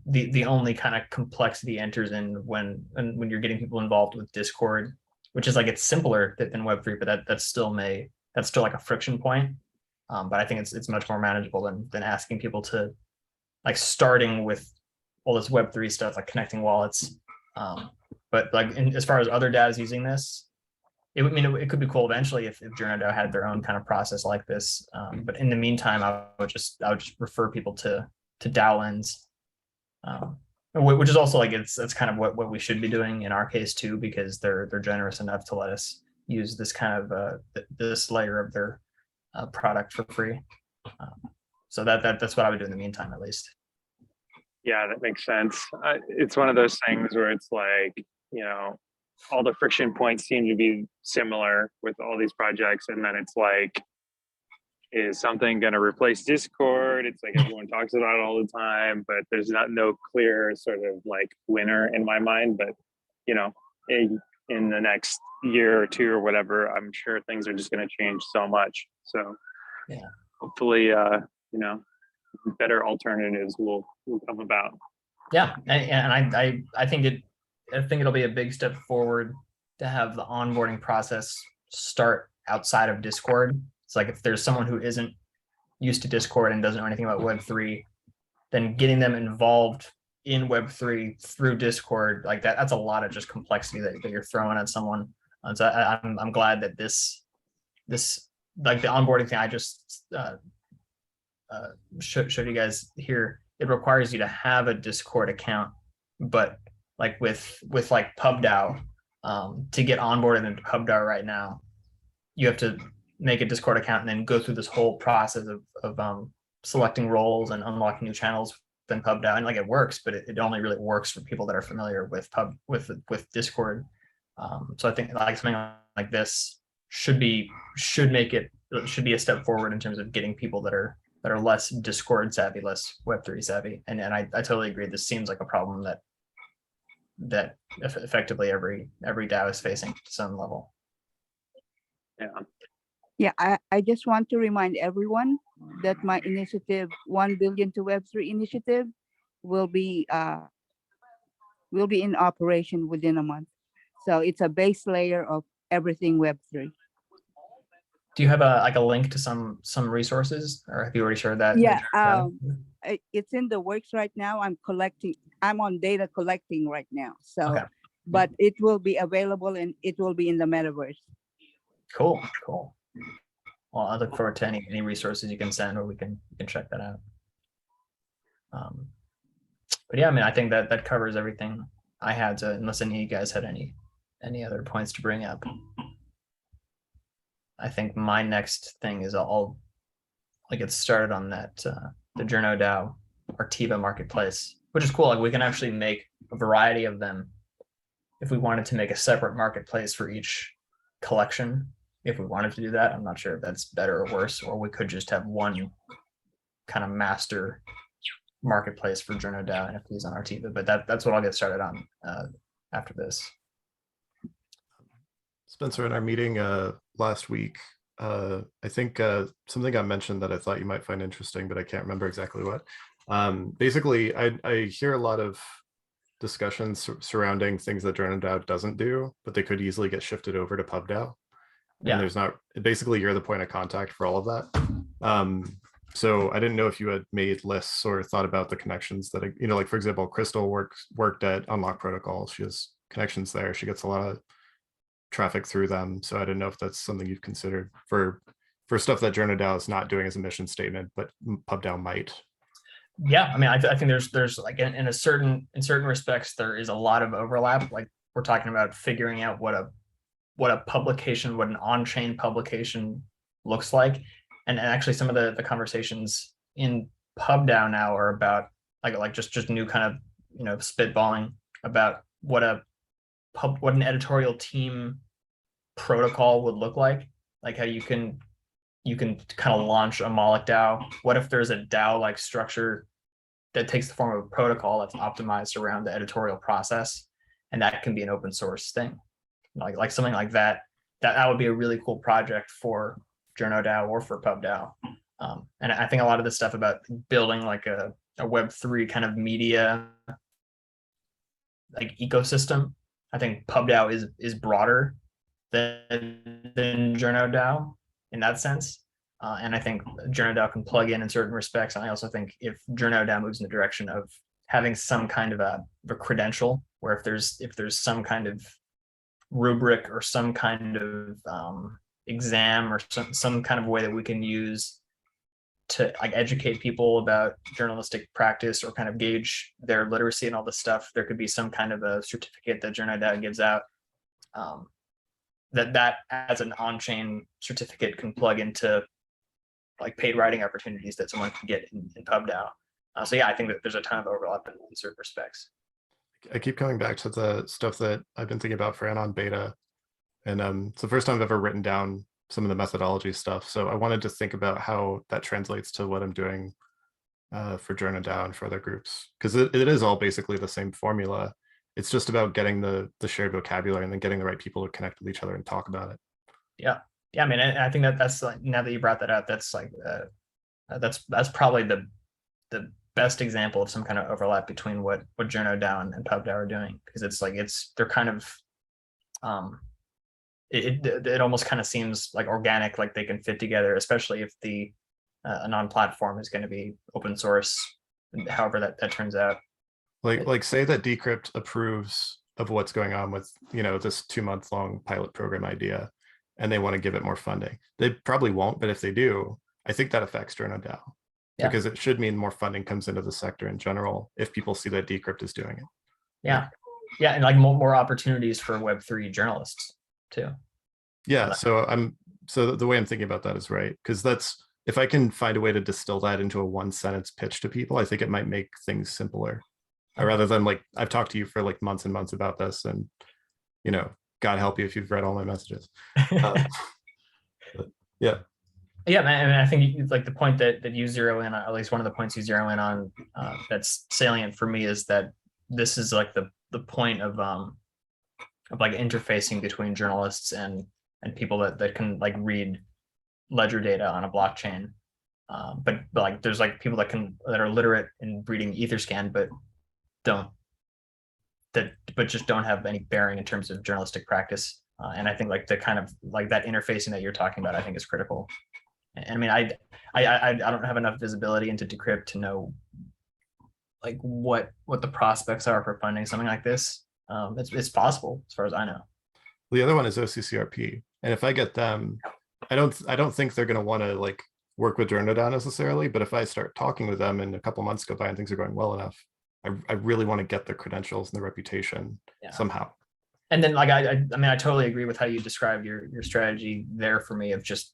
Speaker 2: The only kind of complexity enters in when you're getting people involved with Discord, which is like, it's simpler than Web3, but that's still like a friction point. But I think it's much more manageable than asking people to, like, starting with all this Web3 stuff, like connecting wallets. But like, as far as other DAOs using this, it could be cool eventually if JournoDAO had their own kind of process like this. But in the meantime, I would just refer people to DAO lens. Which is also like, it's kind of what we should be doing in our case too, because they're generous enough to let us use this kind of this layer of their product for free. So that's what I would do in the meantime, at least.
Speaker 10: Yeah, that makes sense. It's one of those things where it's like, all the friction points seem to be similar with all these projects, and then it's like, is something going to replace Discord? It's like everyone talks about it all the time, but there's no clear sort of like winner in my mind. But in the next year or two or whatever, I'm sure things are just going to change so much. So
Speaker 2: yeah,
Speaker 10: hopefully, better alternatives will come about.
Speaker 2: Yeah, and I think it'll be a big step forward to have the onboarding process start outside of Discord. It's like, if there's someone who isn't used to Discord and doesn't know anything about Web3, then getting them involved in Web3 through Discord, like that's a lot of just complexity that you're throwing at someone. And so I'm glad that this like the onboarding thing I just showed you guys here, it requires you to have a Discord account, but like with like PubDAO, to get onboarded into PubDAO right now, you have to make a Discord account and then go through this whole process of selecting roles and unlocking new channels within PubDAO. And like, it works, but it only really works for people that are familiar with Discord. So I think like something like this should be a step forward in terms of getting people that are less Discord savvy, less Web3 savvy. And I totally agree. This seems like a problem that effectively every DAO is facing to some level.
Speaker 10: Yeah.
Speaker 9: Yeah, I just want to remind everyone that my initiative, 1 billion to Web3 initiative, will be in operation within a month. So it's a base layer of everything Web3.
Speaker 2: Do you have a link to some resources, or have you already shared that?
Speaker 9: Yeah, it's in the works right now. I'm on data collecting right now. So,
Speaker 2: okay.
Speaker 9: But it will be available and it will be in the metaverse.
Speaker 2: Cool. Well, I look forward to any resources you can send, or we can check that out. But yeah, I mean, I think that covers everything I had to, unless any of you guys had any other points to bring up. I think my next thing is I'll get started on that the JournoDAO Artiva marketplace, which is cool. Like, we can actually make a variety of them if we wanted to make a separate marketplace for each collection. If we wanted to do that, I'm not sure if that's better or worse, or we could just have one kind of master marketplace for JournoDAO NFTs on Artiva. But that's what I'll get started on after this.
Speaker 6: Spencer, in our meeting last week, I think something got mentioned that I thought you might find interesting, but I can't remember exactly what. Basically, I hear a lot of discussions surrounding things that JournoDAO doesn't do, but they could easily get shifted over to PubDAO.
Speaker 2: Yeah.
Speaker 6: And there's not, basically you're the point of contact for all of that. So I didn't know if you had made lists or thought about the connections that, like, for example, Crystal worked at Unlock Protocol. She has connections there. She gets a lot of traffic through them. So I didn't know if that's something you've considered for stuff that JournoDAO is not doing as a mission statement, but PubDAO might.
Speaker 2: Yeah, I mean, I think there's like in certain respects, there is a lot of overlap. Like, we're talking about figuring out what a publication, what an on-chain publication looks like. and actually some of the conversations in PubDAO now are about like just new kind of, you know, spitballing about what an editorial team protocol would look like how you can kind of launch a Moloch DAO. What if there's a DAO like structure that takes the form of a protocol that's optimized around the editorial process, and that can be an open source thing, like something like that. That would be a really cool project for JournoDAO or for PubDAO. And I think a lot of this stuff about building like a Web3 kind of media like ecosystem, I think PubDAO is broader than JournoDAO in that sense. And I think JournoDAO can plug in certain respects. And I also think if JournoDAO moves in the direction of having some kind of a credential, where if there's some kind of rubric or some kind of exam or some kind of way that we can use to like educate people about journalistic practice or kind of gauge their literacy and all this stuff, there could be some kind of a certificate that JournoDAO gives out. That as an on-chain certificate can plug into like paid writing opportunities that someone can get in PubDAO. So yeah, I think that there's a ton of overlap in certain respects.
Speaker 6: I keep coming back to the stuff that I've been thinking about for Anon Beta. And it's the first time I've ever written down some of the methodology stuff. So I wanted to think about how that translates to what I'm doing for JournoDAO and for other groups. Because it is all basically the same formula. It's just about getting the shared vocabulary and then getting the right people to connect with each other and talk about it.
Speaker 2: Yeah. I mean, I think that's like, now that you brought that up, that's like that's probably the best example of some kind of overlap between what JournoDAO and PubDAO are doing, because it's like they're kind of it almost kind of seems like organic, like they can fit together, especially if the Anon platform is going to be open source, however that turns out.
Speaker 6: Like say that Decrypt approves of what's going on with, you know, this 2-month-long pilot program idea, and they want to give it more funding. They probably won't, but if they do, I think that affects JournoDAO. Yeah. Because it should mean more funding comes into the sector in general if people see that Decrypt is doing it.
Speaker 2: Yeah, and like more opportunities for Web3 journalists too.
Speaker 6: Yeah, so the way I'm thinking about that is right, because that's, if I can find a way to distill that into a 1-sentence pitch to people, I think it might make things simpler. Rather than like, I've talked to you for like months and months about this, and you know, God help you if you've read all my messages. Yeah.
Speaker 2: Yeah, man, I think like the point that you zero in on, at least one of the points you zero in on, that's salient for me, is that this is like the point of like interfacing between journalists and people that can like read ledger data on a blockchain. But like there's like people that are literate in reading Etherscan, but just don't have any bearing in terms of journalistic practice. And I think like the kind of like that interfacing that you're talking about, I think is critical. And I mean, I don't have enough visibility into Decrypt to know like what the prospects are for funding something like this. It's possible as far as I know.
Speaker 6: The other one is OCCRP, and if I get them, I don't think they're going to want to like work with JournoDAO necessarily, but if I start talking with them and a couple months go by and things are going well enough, I really want to get the credentials and the reputation somehow.
Speaker 2: And then like I mean, I totally agree with how you describe your strategy there for me of just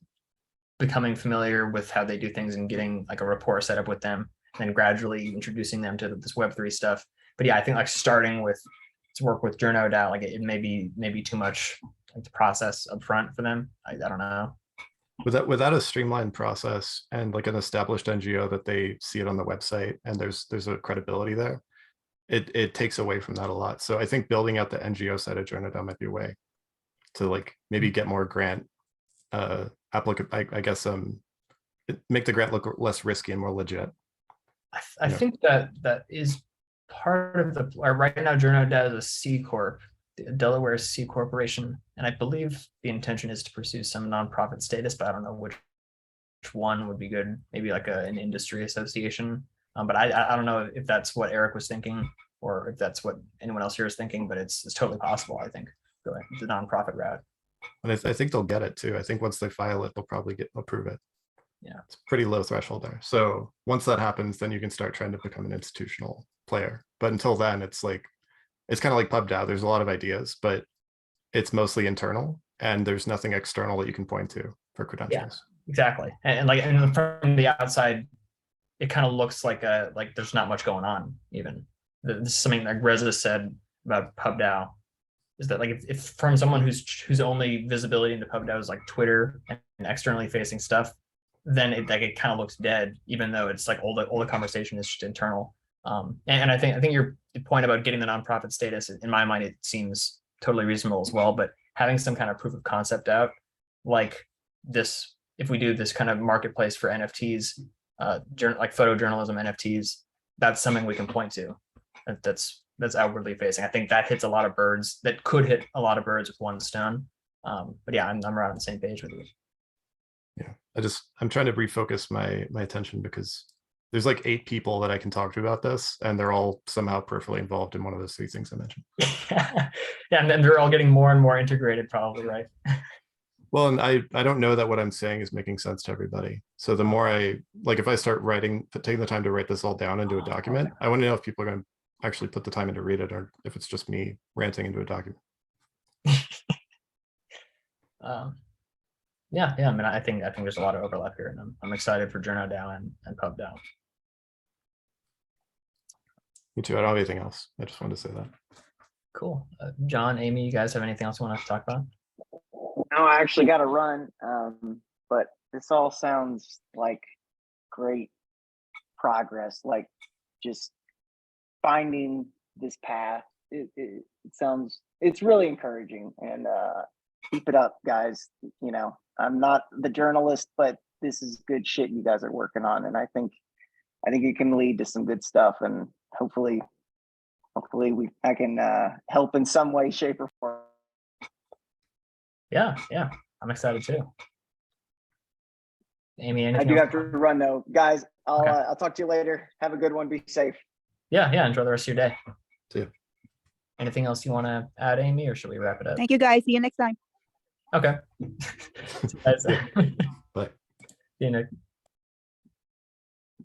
Speaker 2: becoming familiar with how they do things and getting like a rapport set up with them, and then gradually introducing them to this Web3 stuff. But yeah, I think like starting with to work with JournoDAO, like it may be too much like the process up front for them. I don't know.
Speaker 6: Without a streamlined process and like an established NGO that they see it on the website and there's a credibility there, it takes away from that a lot. So I think building out the NGO side of JournoDAO might be a way to like maybe get more grant applicant, I guess, make the grant look less risky and more legit.
Speaker 2: I think that is part of the, right now JournoDAO is a C Corp, Delaware C Corporation, and I believe the intention is to pursue some nonprofit status, but I don't know which one would be good. Maybe like an industry association, but I don't know if that's what Eric was thinking or if that's what anyone else here is thinking, but it's totally possible. I think going the nonprofit route.
Speaker 6: And I think they'll get it too. I think once they file it, they'll probably approve it.
Speaker 2: Yeah,
Speaker 6: it's pretty low threshold there. So once that happens, then you can start trying to become an institutional player. But until then, it's like, it's kind of like PubDAO. There's a lot of ideas, but it's mostly internal, and there's nothing external that you can point to for credentials.
Speaker 2: exactly. And like, and from the outside, it kind of looks like there's not much going on even. This is something like Reza said about PubDAO, is that like if from someone whose only visibility into PubDAO is like Twitter and externally facing stuff, then it kind of looks dead, even though it's like all the conversation is just internal. And I think your point about getting the nonprofit status, in my mind, it seems totally reasonable as well. But having some kind of proof of concept out, like this, if we do this kind of marketplace for NFTs, like photojournalism NFTs, that's something we can point to. That's outwardly facing. I think that hits a lot of birds. That could hit a lot of birds with one stone. But yeah, I'm right on the same page with you.
Speaker 6: Yeah, I'm trying to refocus my attention because there's like 8 people that I can talk to about this, and they're all somehow peripherally involved in one of those 3 things I mentioned.
Speaker 2: Yeah, and then they're all getting more and more integrated, probably, right?
Speaker 6: Well, and I don't know that what I'm saying is making sense to everybody. So the more if I start taking the time to write this all down into a document, I want to know if people are going to actually put the time in to read it, or if it's just me ranting into a document.
Speaker 2: Yeah. I mean, I think there's a lot of overlap here, and I'm excited for JournoDAO and PubDAO.
Speaker 6: Me too. I don't have anything else. I just wanted to say that.
Speaker 2: Cool. John, Amy, you guys have anything else you want to talk about?
Speaker 8: No, I actually got to run. But this all sounds like great progress. Like just finding this path. It sounds, it's really encouraging, and keep it up, guys. You know, I'm not the journalist, but this is good shit you guys are working on, and I think it can lead to some good stuff, and hopefully I can help in some way, shape, or form.
Speaker 2: Yeah, I'm excited too. Amy,
Speaker 8: I
Speaker 2: anything
Speaker 8: do
Speaker 2: else?
Speaker 8: have to run though, guys.
Speaker 2: Okay.
Speaker 8: I'll talk to you later. Have a good one. Be safe.
Speaker 2: Yeah. Enjoy the rest of your day.
Speaker 6: See ya.
Speaker 2: Anything else you want to add, Amy, or should we wrap it up?
Speaker 9: Thank you, guys. See you next time.
Speaker 2: Okay.
Speaker 6: Bye.
Speaker 2: See you, Nick.